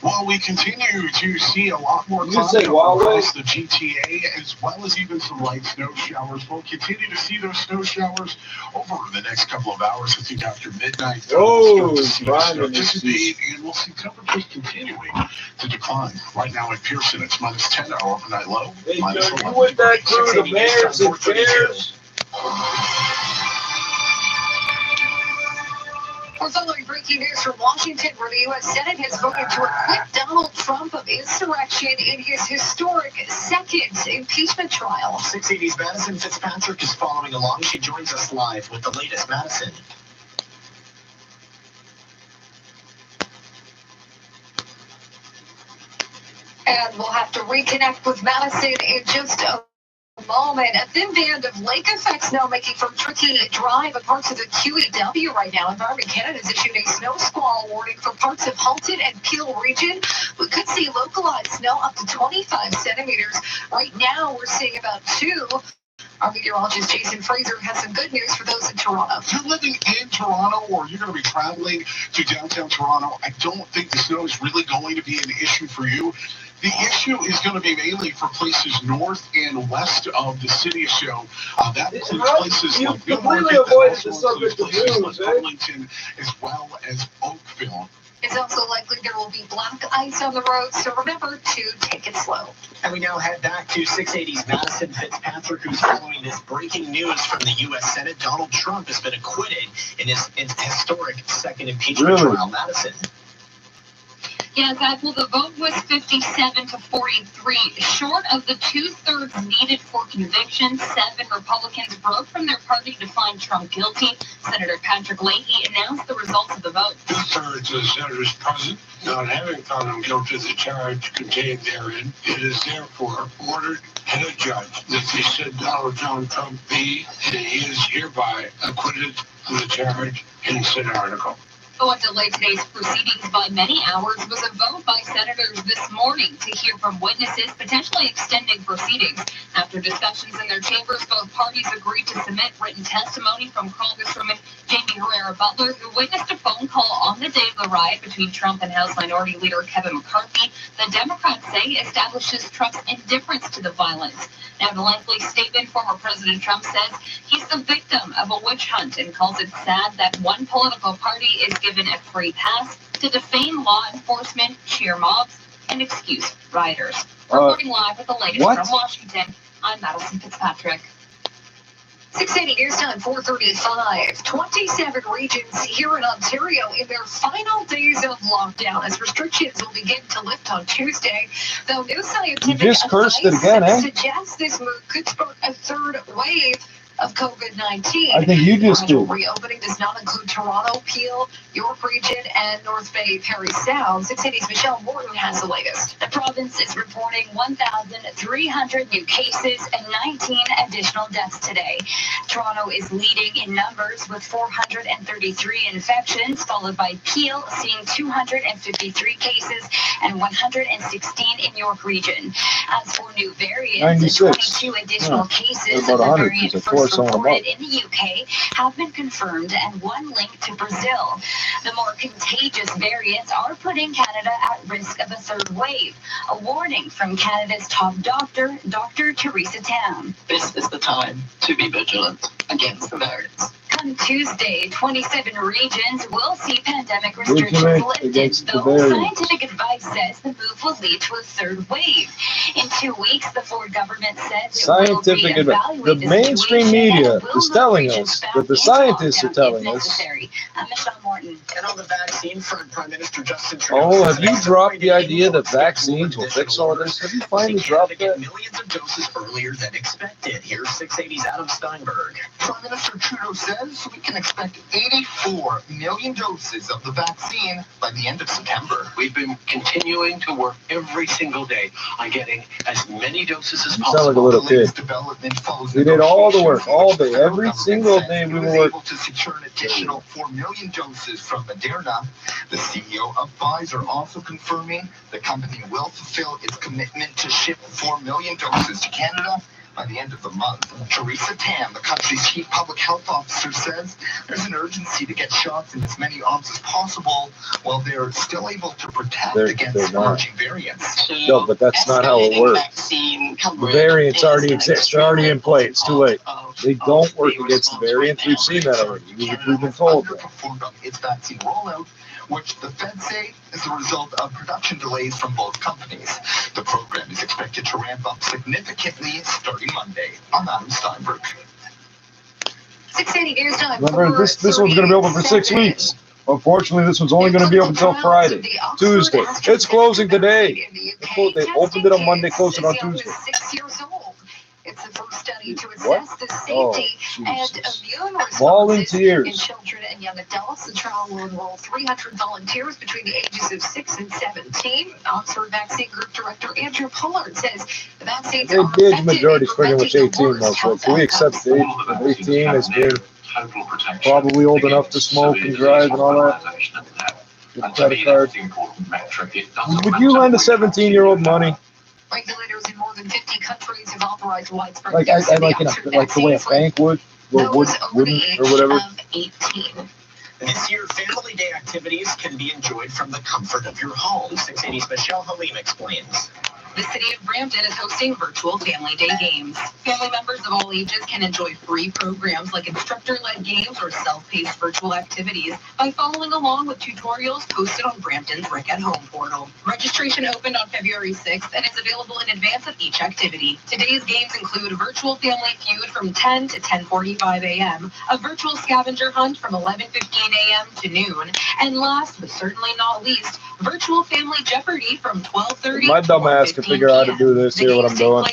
Well, we continue to see a lot more clouds across the GTA, as well as even some light snow showers. We'll continue to see those snow showers over the next couple of hours. I think after midnight, we'll start to see snow dissipate, and we'll see temperatures continuing to decline. Right now in Pearson, it's -10, our overnight low. -11. You with that crew, the mayors and chairs? We're following breaking news from Washington, where the U.S. Senate has voted to acquit Donald Trump of insurrection in his historic second impeachment trial. 680's Madison Fitzpatrick is following along. She joins us live with the latest. Madison. And we'll have to reconnect with Madison in just a moment. A thin band of lake effect snow making for Tricky Drive and parts of the QEW right now. Environment Canada has issued a snow squall warning for parts of Halton and Peel region. We could see localized snow up to 25 centimeters. Right now, we're seeing about 2. Our meteorologist Jason Fraser has some good news for those in Toronto. If you're living in Toronto or you're going to be traveling to downtown Toronto, I don't think the snow is really going to be an issue for you. The issue is going to be mainly for places north and west of the city. So that includes places like Newmarket, that also includes places like Burlington, as well as Oakville. It's also likely there will be black ice on the road, so remember to take it slow. And we now head back to 680's Madison Fitzpatrick, who's following this breaking news from the U.S. Senate. Donald Trump has been acquitted in his historic second impeachment trial. Madison. Yeah, guys, well, the vote was 57-43, short of the 2/3 needed for conviction. 7 Republicans broke from their party to find Trump guilty. Senator Patrick Leahy announced the results of the vote. 2/3 of the senators present, not having found him guilty of the charge contained therein, it is therefore ordered and adjudged that the said Donald John Trump be, and he is hereby acquitted of the charge in said article. What delayed today's proceedings by many hours was a vote by senators this morning to hear from witnesses, potentially extending proceedings. After discussions in their chambers, both parties agreed to submit written testimony from Congresswoman Jamie Herrera Butler, who witnessed a phone call on the day of the riot between Trump and House Minority Leader Kevin McCarthy. The Democrats say establishes Trump's indifference to the violence. Now, in a lengthy statement, former President Trump says he's the victim of a witch hunt and calls it sad that one political party is given a free pass to defame law enforcement, cheer mobs, and excuse rioters. Reporting live with the latest from Washington, I'm Madison Fitzpatrick. 680 News Time, 4:35. 27 regions here in Ontario in their final days of lockdown as restrictions will begin to lift on Tuesday. Though new scientific advice suggests this move could spark a third wave of COVID-19. I think you just did. Reopening does not include Toronto, Peel, York Region, and North Bay, Parry Sound. 680's Michelle Morton has the latest. The province is reporting 1,300 new cases and 19 additional deaths today. Toronto is leading in numbers with 433 infections, followed by Peel, seeing 253 cases and 116 in York Region. As for new variants, 22 additional cases of the variant first reported in the UK have been confirmed, and one linked to Brazil. The more contagious variants are putting Canada at risk of a third wave. A warning from Canada's top doctor, Dr. Theresa Tam. This is the time to be vigilant against the variants. Come Tuesday, 27 regions will see pandemic restrictions lifted, though scientific advice says the move will lead to a third wave. In 2 weeks, the Ford government says scientific advice. The mainstream media is telling us that the scientists are telling us. I'm Michelle Morton. And on the vaccine front, Prime Minister Justin Trudeau. Oh, have you dropped the idea that vaccines will fix all this? Have you finally dropped that? Millions of doses earlier than expected. Here's 680's Adam Steinberg. Prime Minister Trudeau says we can expect 84 million doses of the vaccine by the end of September. We've been continuing to work every single day on getting as many doses as You possible. sound like a little kid. We did all the work, all day, every single day we were working. To secure an additional 4 million doses from Moderna. The CEO of Pfizer also confirming the company will fulfill its commitment to ship 4 million doses to Canada by the end of the month. Theresa Tam, the country's chief public health officer, says there's an urgency to get shots in as many arms as possible while they're still able to protect against emerging variants. No, but that's not how it works. The variants already exist. They're already in play. It's too late. They don't work against the variants. We've seen that already. We've been told that. Underperformed on its vaccine rollout, which the Fed say is the result of production delays from both companies. The program is expected to ramp up significantly starting Monday. I'm Adam Steinberg. 680 News Time. Remember, this one's going to be open for 6 weeks. Unfortunately, this one's only going to be open until Friday, Tuesday. It's closing today. They opened it on Monday, closed it on Tuesday. 6 years old. It's the first study to assess the safety and immune responses Volunteers. in children and young adults. The trial will enroll 300 volunteers between the ages of 6 and 17. Oxford Vaccine Group Director Andrew Pollard says the vaccines are The age majority is pretty much 18 most likely. We accept the age of 18 as being probably old enough to smoke and drive and all that. With a credit card. Would you lend a 17-year-old money? Regulators in more than 50 countries have authorized widespread Like use I of the like Oxford like the way a bank would, or wouldn't, or whatever. 18. This year, Family Day activities can be enjoyed from the comfort of your home. 680's Michelle Halim explains. The city of Brampton is hosting virtual Family Day games. Family members of all ages can enjoy free programs like instructor-led games or self-paced virtual activities by following along with tutorials posted on Brampton's Rick at Home portal. Registration opened on February 6th and is available in advance of each activity. Today's games include Virtual Family Feud from 10 to 10:45 a.m., a virtual scavenger hunt from 11:15 a.m. to noon, and last but certainly not least, Virtual Family Jeopardy from 12:30 My dumb ass can figure out how to do this. Hear what I'm doing?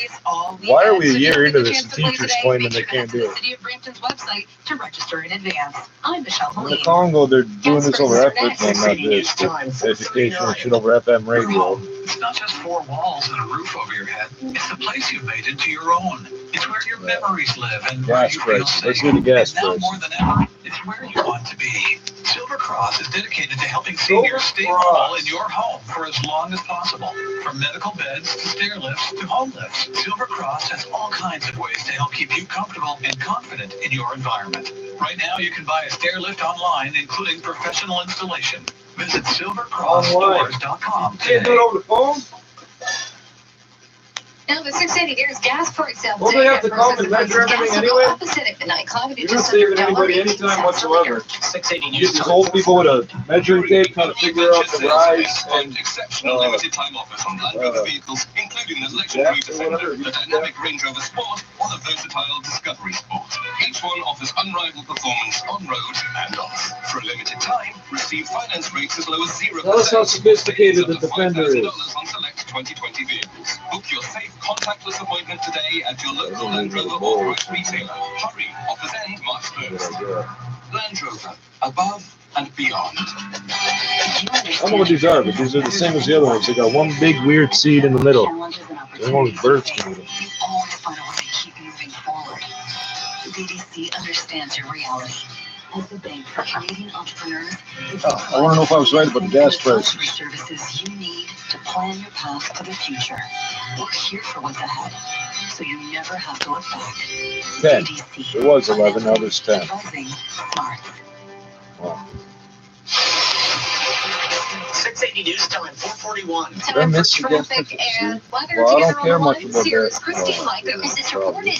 Why are we a year into this and teachers claiming they can't do it? City of Brampton's website to register in advance. I'm Michelle In the Halim. Congo, they're doing this over effort, and not this. Educational shit over FM radio. It's not just four walls and a roof over your head. It's the place you've made into your own. It's where your memories live and where Gas you feel price. safe. Let's do the gas And now price. more than ever, it's where you want to be. Silver Cross is dedicated to helping seniors stay whole in your home for as long as possible. From medical beds to stair lifts to home lifts, Silver Cross has all kinds of ways to help keep you comfortable and confident in your environment. Right now, you can buy a stair lift online, including professional installation. Visit silvercrossstores.com today. Can't do it over the phone? Now, the 680, there's gas price up Well, they have to come and measure everything anyway. Opposite at midnight, clouded You're not saving anybody any time whatsoever. 680 You get these old people with a measuring tape trying to figure out the rise and exceptional limited time offers on Land Rover vehicles, including the legendary Defender, the dynamic Range Rover Sport, or the versatile Discovery Sport. Each one offers unrivaled performance on road and off. For a limited time, receive finance rates as low as 0%. tell us how sophisticated the Defender is. On select 2020 vehicles. Book your safe contactless appointment today at your local Land Rover authorized retailer. Hurry, offers end March 1st. Land Rover, above and beyond. I don't know what these are, but these are the same as the other ones. They got one big weird seed in the middle. They're almost birds can eat them. You always find a way to keep moving forward. The BDC understands your reality. As the bank for Canadian entrepreneurs, I want to know if I was right about the gas price. services you need to plan your path to the future. We're here for what's ahead, so you never have to look back. 10. It was 11, now there's 10. Advising smart. Wow. 680 news time, 441. Did I miss the gas price? Well, I don't care much about that.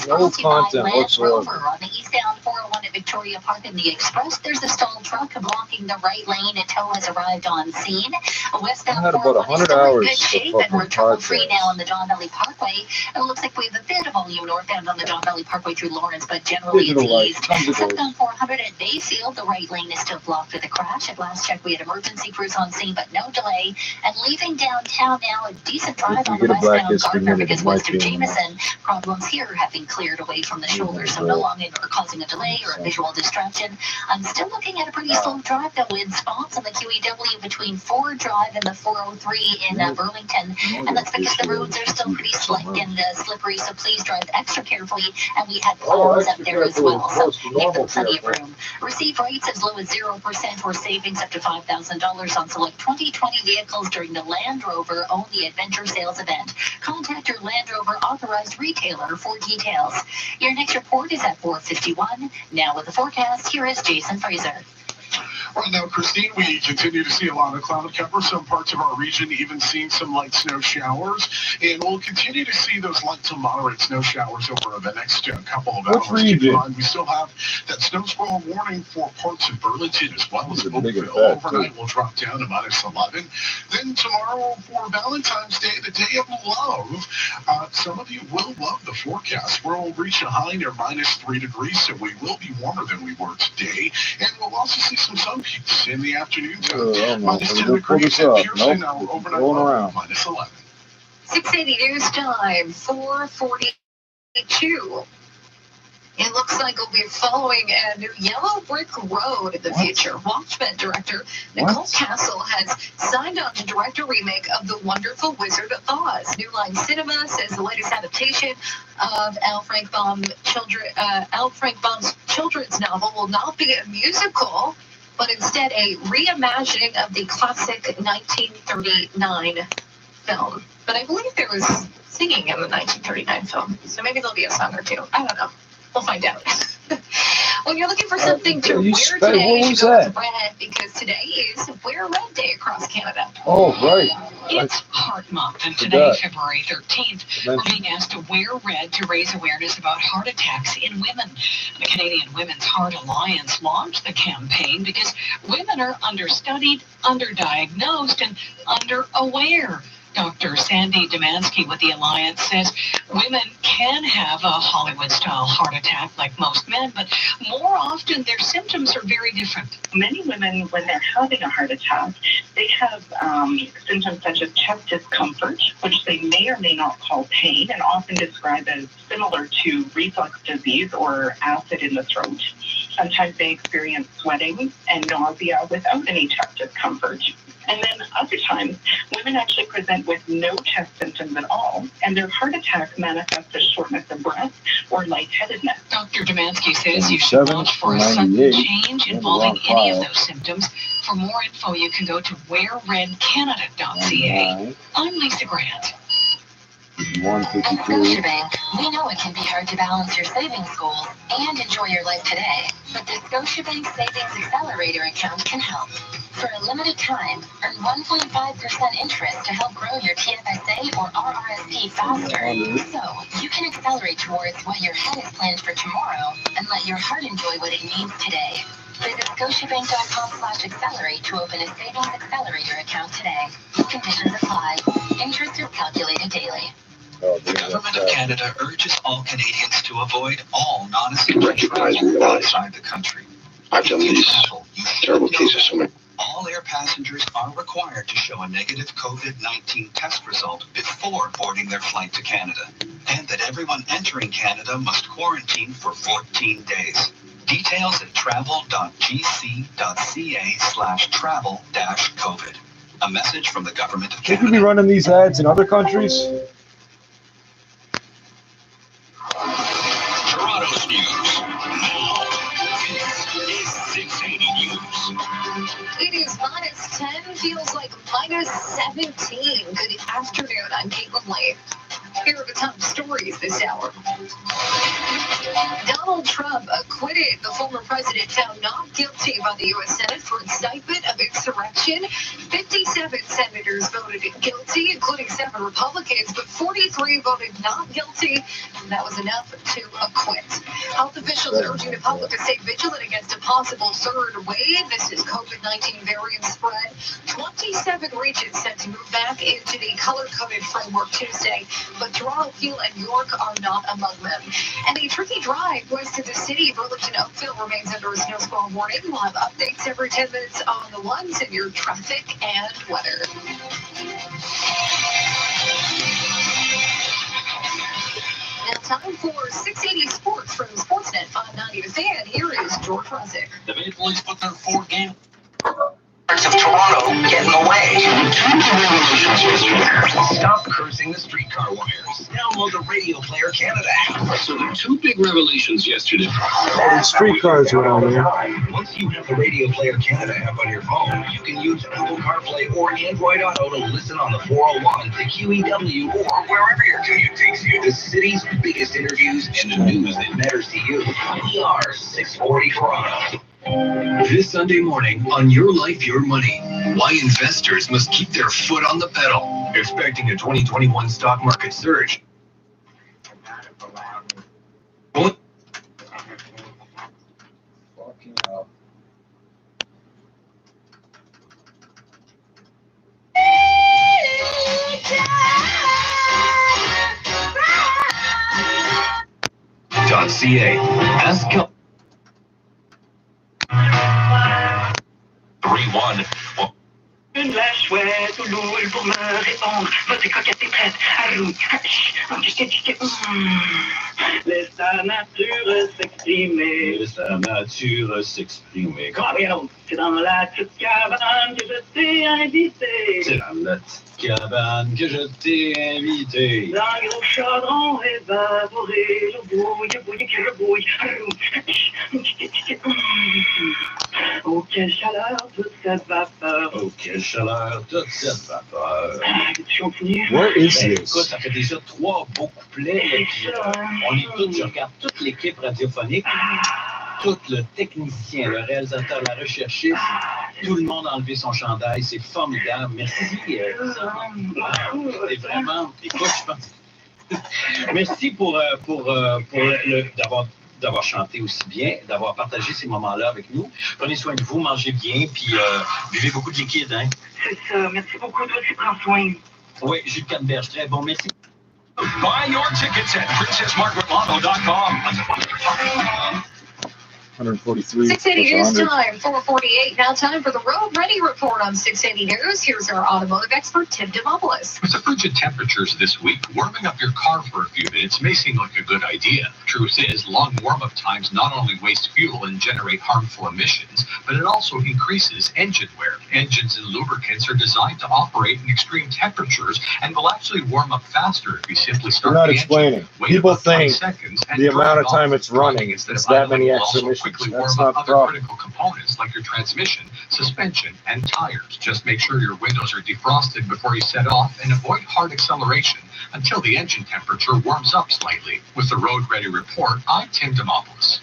No content whatsoever. On the eastbound 401 at Victoria Park in the Express, there's a stalled truck blocking the right lane. A tow has arrived on scene. Westbound I had about 401 is 100 still in hours good of shape, fucking and we're trouble-free podcasts. now on the Don Valley Parkway. And it looks like we have a bit of volume northbound on the Don Valley Parkway through Lawrence, but generally Digital it's light, eased. tons of those. Southbound 400 at Bayfield, the right lane is still blocked with a crash. At last check, we had emergency crews on scene, but no delay. And leaving downtown now, a decent drive If on we the get a Black westbound History Gardner Minute, because it might west of be in there. Jameson, problems here have been cleared away from the shoulder, so no longer causing a delay or a visual distraction. I'm still looking at a pretty slow drive though in spots on the QEW between Ford Drive and the 403 in Burlington, and that's because the roads are still pretty slick and slippery, so please drive extra carefully. And we had potholes up there as well, so give them plenty of room. Receive rates as low as 0% or savings up to $5,000 on select 2020 vehicles during the Land Rover Own the Adventure Sales event. Contact your Land Rover authorized retailer for details. Your next report is at 4:51. Now with the forecast, here is Jason Fraser. Right now, Christine, we continue to see a lot of cloud cover. Some parts of our region even seeing some light snow showers. And we'll continue to see those light to moderate snow showers over the next couple of hours. Keep in mind, we still have that snow squall warning for parts of Burlington as well as Oakville. Overnight, we'll drop down to -11. Then tomorrow for Valentine's Day, the day of love, some of you will love the forecast. We'll reach a high near -3 degrees, so we will be warmer than we were today. And we'll also see some sun peaks in the afternoon time. -10 degrees at Pearson, now overnight low, -11. 680 news time, 4:42. It looks like we'll be following a new yellow brick road in the future. Watchmen director Nicole Castle has signed on to direct a remake of The Wonderful Wizard of Oz. New Line Cinema says the latest adaptation of Al Frankenbaum's children's novel will not be a musical, but instead a reimagining of the classic 1939 film. But I believe there was singing in the 1939 film, so maybe there'll be a song or two. I don't know. We'll find out. When you're looking for something to wear today, you should go with red, because today is Wear Red Day across Canada. Oh, right. It's Heart Month, and today, February 13th, we're being asked to wear red to raise awareness about heart attacks in women. The Canadian Women's Heart Alliance launched the campaign because women are understudied, underdiagnosed, and underaware. Dr. Sandy Demansky with the Alliance says women can have a Hollywood-style heart attack like most men, but more often their symptoms are very different. Many women, when they're having a heart attack, they have symptoms such as chest discomfort, which they may or may not call pain, and often describe as similar to reflux disease or acid in the throat. Sometimes they experience sweating and nausea without any chest discomfort. And then other times, women actually present with no chest symptoms at all, and their heart attack manifests as shortness of breath or lightheadedness. Dr. Demansky says you should watch for a sudden change involving any of those symptoms. For more info, you can go to wearredcanada.ca. I'm Lisa Grant. At Scotiabank, we know it can be hard to balance your savings goals and enjoy your life today, but the Scotiabank Savings Accelerator account can help. For a limited time, earn 1.5% interest to help grow your TFSA or RRSP faster. So, you can accelerate towards what your head is planned for tomorrow and let your heart enjoy what it needs today. Visit scotiabank.com/accelerate to open a Savings Accelerator account today. Conditions apply. Interest is calculated daily. The Government of Canada urges all Canadians to avoid all non-essential Recognize travel realize. outside the country. I've done these terrible cases so many. All air passengers are required to show a negative COVID-19 test result before boarding their flight to Canada, and that everyone entering Canada must quarantine for 14 days. Details at travel.gc.ca/travel-COVID. A message from the Government of They Canada. could be running these ads in other countries. Toronto's news. Now, this is 680 News. It is -10, feels like -17. Good afternoon, I'm Caitlin Lee. Here are the top stories this hour. Donald Trump acquitted. The former president found not guilty by the U.S. Senate for incitement of insurrection. 57 senators voted guilty, including 7 Republicans, but 43 voted not guilty. And that was enough to acquit. Health officials urging the public to stay vigilant against a possible third wave. This is COVID-19 variant spread. 27 regions set to move back into the color-coded framework Tuesday, but Toronto, Peel, and York are not among them. And a tricky drive west of the city, Burlington Oakville, remains under a snow squall warning. We'll have updates every 10 minutes on the ones in your traffic and weather. Now time for 680 Sports from Sportsnet 590 The Fan. Here is George Russick. The Maple Leafs put their 4-game of Toronto getting away. Stop cursing the streetcar wires. Download the Radio Player Canada app. So there are 2 big revelations yesterday. There's streetcars around here. Once you have the Radio Player Canada app on your phone, you can use Apple CarPlay or Android Auto to listen on the 401, the QEW, or wherever your commute takes you. The city's biggest interviews and the news that matters to you. We are 640 Toronto. This Sunday morning on Your Life, Your Money, why investors must keep their foot on the pedal. Expecting a 2021 stock market surge. .ca. Ask 3-1. Une vache chouette ou loule pour me répondre. Votre coquette est prête. Aroum, laisse ta nature s'exprimer. Laisse ta nature s'exprimer. Comment rien, c'est dans la petite cabane que je t'ai invité. C'est dans la petite cabane que je t'ai invité. Dans le gros chaudron évaporé, je bouille, que je bouille. Oh, quelle chaleur, toute cette vapeur. Oh, quelle chaleur, toute cette vapeur. Tu continues? What is Ben, this? écoute, ça fait déjà 3 beaux couplets. Là, puis, on est tous, je regarde toute l'équipe radiophonique, tout le technicien, le réalisateur, la recherchiste, tout le monde a enlevé son chandail. C'est formidable. Merci. C'est vraiment... Écoute, je pense... Merci pour d'avoir chanté aussi bien, d'avoir partagé ces moments-là avec nous. Prenez soin de vous, mangez bien, puis buvez beaucoup de liquide. Hein? C'est ça. Merci beaucoup. Toi, tu prends soin. Oui, Jules Canneberge, très bon. Merci. Buy your tickets at princessmargaretlondo.com. 143. 680 News Time, 4:48. Now time for the Road Ready Report on 680 News. Here's our automotive expert, Tim Dimopoulos. With the frigid temperatures this week, warming up your car for a few minutes may seem like a good idea. Truth is, long warm-up times not only waste fuel and generate harmful emissions, but it also increases engine wear. Engines and lubricants are designed to operate in extreme temperatures and will actually warm up faster if you simply start We're not the explaining. engine, wait People about 20 think seconds, and the amount drive of time off. it's running Instead is of that idling many will extra also emissions. quickly That's warm not up the other problem. critical components like your transmission, suspension, and tires. Just make sure your windows are defrosted before you set off and avoid hard acceleration until the engine temperature warms up slightly. With the Road Ready Report, I'm Tim Dimopoulos.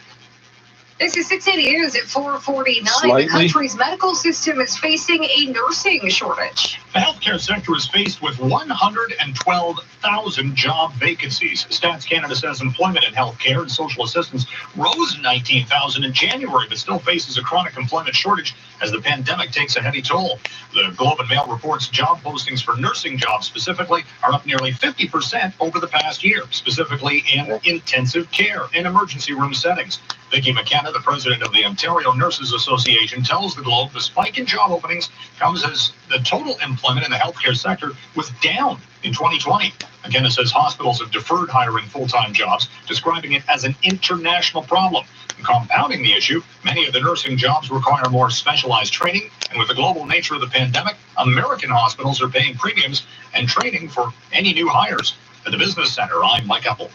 This is 680 News at 4:49. Slightly. The country's medical system is facing a nursing shortage. The healthcare sector is faced with 112,000 job vacancies. Stats Canada says employment in healthcare and social assistance rose 19,000 in January, but still faces a chronic employment shortage as the pandemic takes a heavy toll. The Globe and Mail reports job postings for nursing jobs specifically are up nearly 50% over the past year, specifically in intensive care and emergency room settings. Vicky McKenna, the president of the Ontario Nurses Association, tells the Globe the spike in job openings comes as the total employment in the healthcare sector was down in 2020. McKenna says hospitals have deferred hiring full-time jobs, describing it as an international problem. And compounding the issue, many of the nursing jobs require more specialized training, and with the global nature of the pandemic, American hospitals are paying premiums and training for any new hires. At the Business Center, I'm Mike Apple.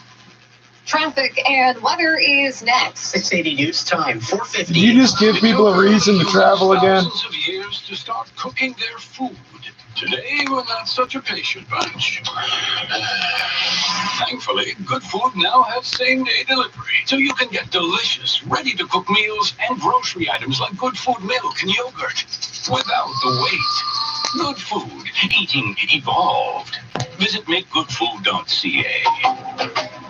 Traffic and weather is next. 680 News Time, 4:50. Did you just give people a reason to travel again? Thousands of years to start cooking their food. Today, we're not such a patient bunch. Thankfully, Good Food now has same-day delivery, so you can get delicious, ready-to-cook meals and grocery items like Good Food milk and yogurt without the wait. Good Food, eating evolved. Visit makegoodfood.ca.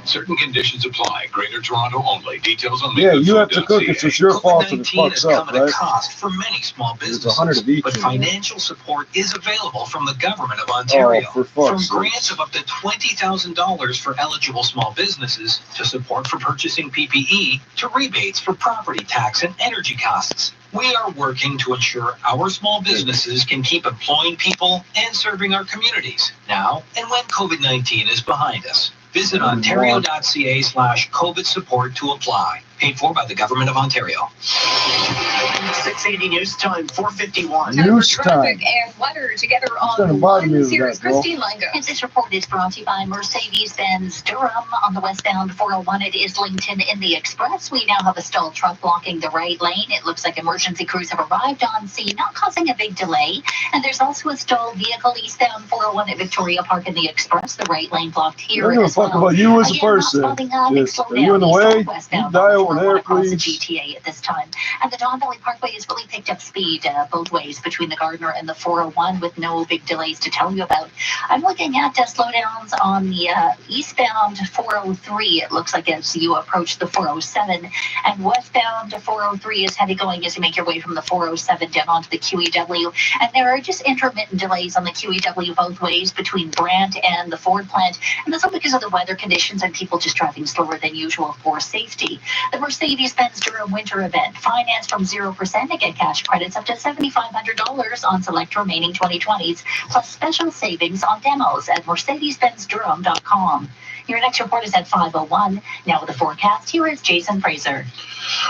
Certain conditions apply. Greater Toronto only. Details on Yeah, you have to cook it, so it's your fault if it fucks up, Come at a right? cost for many small businesses, There's 100 of each but in there. financial support is available from the government of Ontario. Oh, for from fuck's sake. grants of up to $20,000 for eligible small businesses, to support for purchasing PPE, to rebates for property tax and energy costs. We are working to ensure our small businesses can keep employing people and serving our communities now and when COVID-19 is behind us. Visit ontario.ca/COVID support to apply. Paid for by the Government of Ontario. 680 News Time, 4:51. News Traffic time. and weather together What's on gonna bother you one. with Here's that, girl? Christine Lango. This report is brought to you by Mercedes-Benz Durham on the westbound 401 at Islington in the Express. We now have a stalled truck blocking the right lane. It looks like emergency crews have arrived on scene, not causing a big delay. And there's also a stalled vehicle eastbound 401 at Victoria Park in the Express. The right lane blocked I here don't give a as fuck well. about you as a Again, not person. spotting a big Just, are you in the slowdown way? east or You westbound die on the over 401 there, across the please. GTA at this time. And the Don Valley Parkway has really picked up speed both ways between the Gardner and the 401 with no big delays to tell you about. I'm looking at slowdowns on the eastbound 403. It looks like as you approach the 407, and westbound 403 is heavy going as you make your way from the 407 down onto the QEW. And there are just intermittent delays on the QEW both ways between Brant and the Ford plant. And that's all because of the weather conditions and people just driving slower than usual for safety. The Mercedes-Benz Durham Winter Event, finance from 0% and get cash credits up to $7,500 on select remaining 2020s, plus special savings on demos at mercedes-benzdurham.com. Your next report is at 5:01. Now with the forecast, here is Jason Fraser.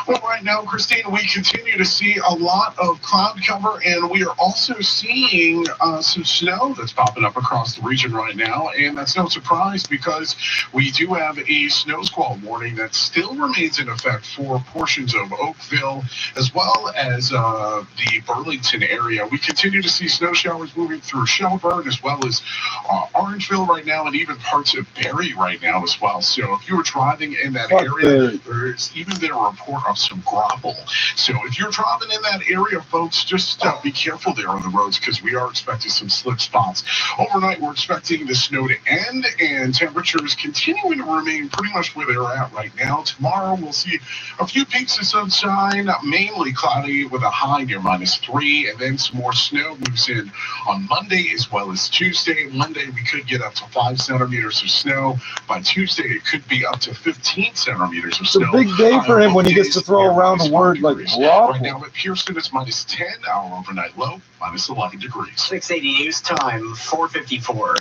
Well, right now, Christine, we continue to see a lot of cloud cover, and we are also seeing some snow that's popping up across the region right now, and that's no surprise because we do have a snow squall warning that still remains in effect for portions of Oakville as well as the Burlington area. We continue to see snow showers moving through Shelburne as well as Orangeville right now, and even parts of Barrie right now as well. So if you were driving in that area, there's even been a report of some gravel. So if you're driving in that area, folks, just be careful there on the roads because we are expecting some slip spots. Overnight, we're expecting the snow to end and temperatures continuing to remain pretty much where they're at right now. Tomorrow, we'll see a few peaks of sunshine, mainly cloudy with a high near -3, and then some more snow moves in on Monday as well as Tuesday. Monday, we could get up to 5 centimeters of snow. By Tuesday, it could be up to 15 centimeters of It's a snow. big day for him when he gets to throw around a word like Right waffle. now at Pearson, it's -10, our overnight low, -11 degrees. 680 news time, 4:54.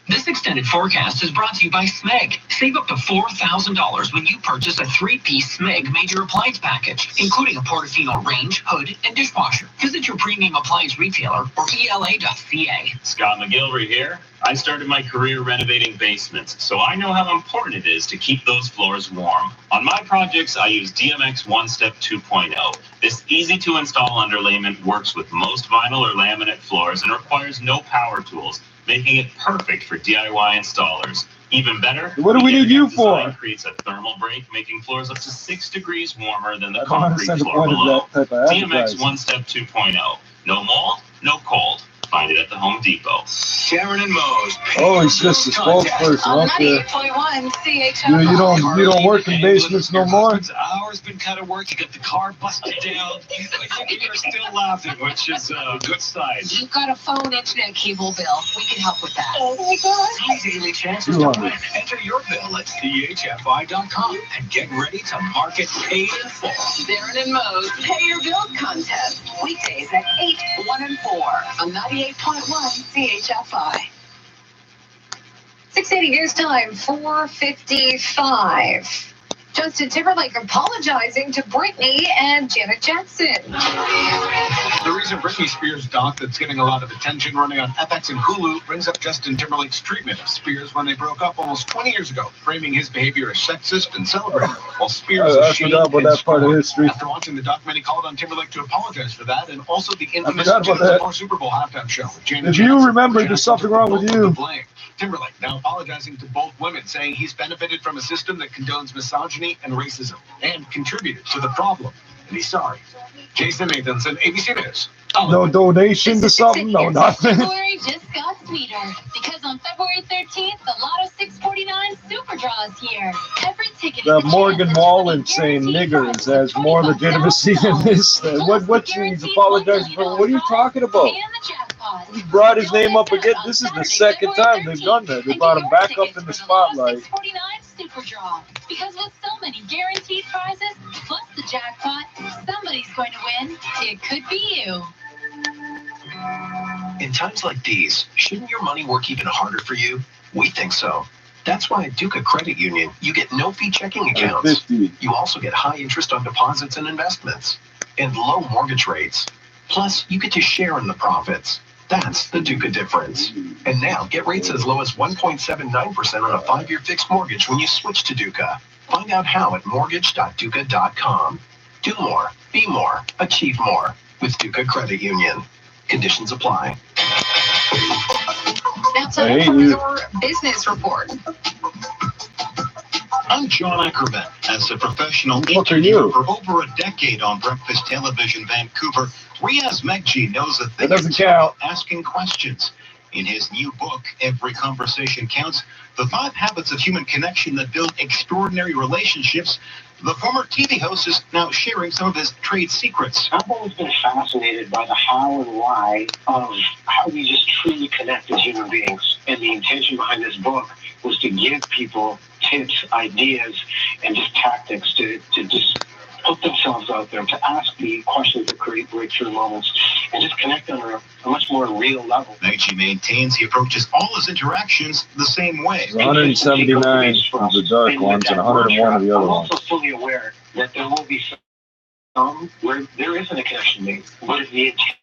This extended forecast is brought to you by SMEG. Save up to $4,000 when you purchase a 3-piece SMEG major appliance package, including a Portofino range, hood, and dishwasher. Visit your premium appliance retailer or ELA.ca. Scott McGilvery here. I started my career renovating basements, so I know how important it is to keep those floors warm. On my projects, I use DMX One Step 2.0. This easy-to-install underlayment works with most vinyl or laminate floors and requires no power tools, making it perfect for DIY installers. Even better, what do we need you for? Design creates a thermal break, making floors up to 6 degrees warmer than the I don't concrete understand the floor point of below. that type of DMX advertising. One Step 2.0. No mold, no cold. Find it at the Home Depot. Sharon and Moe's. Oh, he's just a spokesperson. Okay. 98.1 CHFI. You don't work in basements no more? Hours been kind of work. You got the car busted down. You're still laughing, which is a good sign. You've got a phone internet cable bill. We can help with that. Oh my God. Daily chances to win. Enter your bill at chfi.com and get ready to market paid in full. Darren and Moe's Pay Your Bill Contest. Weekdays at 8, 1, and 4 on 98.1 CHFI. 680 news time, 4:55. Justin Timberlake apologizing to Britney and Janet Jackson. The reason Britney Spears' doc that's getting a lot of attention running on FX and Hulu brings up Justin Timberlake's treatment of Spears when they broke up almost 20 years ago, framing his behavior as sexist and celebrating, while Spears I is forgot about that part of history. After watching the documentary, called on Timberlake to apologize for that, and also the infamous forgot about that. 2004 Super Bowl halftime show with Janet If Jackson. you remember, there's something wrong with you. Blame. Timberlake now apologizing to both women, saying he's benefited from a system that condones misogyny and racism and contributed to the problem, and he's sorry. Jason Nathanson, ABC News. No donation to something? No, nothing. February just got sweeter because on February 13th, the Lotto 649 Super Draw is here. Every ticket The is a Morgan chance at Wallen winning saying guaranteed niggers prizes has of more $20,000 legitimacy than this. What he's apologizing for? What are you talking about? and the jackpot. He brought his name up again. This is the second time they've done that. They brought him back up in the spotlight. 649 Super Draw. Because with so many guaranteed prizes, plus the jackpot, somebody's going to win. It could be you. In times like these, shouldn't your money work even harder for you? We think so. That's why at Duca Credit Union, you get no-fee checking accounts. You also get high interest on deposits and investments, and low mortgage rates. Plus, you get to share in the profits. That's the Duca difference. And now, get rates as low as 1.79% on a 5-year fixed mortgage when you switch to Duca. Find out how at mortgage.duca.com. Do more, be more, achieve more with Duca Credit Union. Conditions apply. Now time for your business report. I'm John Ackerman. As a professional interviewer for over a decade on Breakfast Television Vancouver, Riaz Megji knows a thing about asking questions. In his new book, Every Conversation Counts, The 5 Habits of Human Connection That Build Extraordinary Relationships, the former TV host is now sharing some of his trade secrets. I've always been fascinated by the how and why of how we just truly connect as human beings. And the intention behind this book was to give people tips, ideas, and just tactics to just put themselves out there, to ask the questions that create breakthrough moments, and just connect on a much more real level. Megji maintains he approaches all his interactions the same way. 179 of the dark ones and 101 of the other I'm ones. also fully aware that there will be some where there isn't a connection made, but if the intent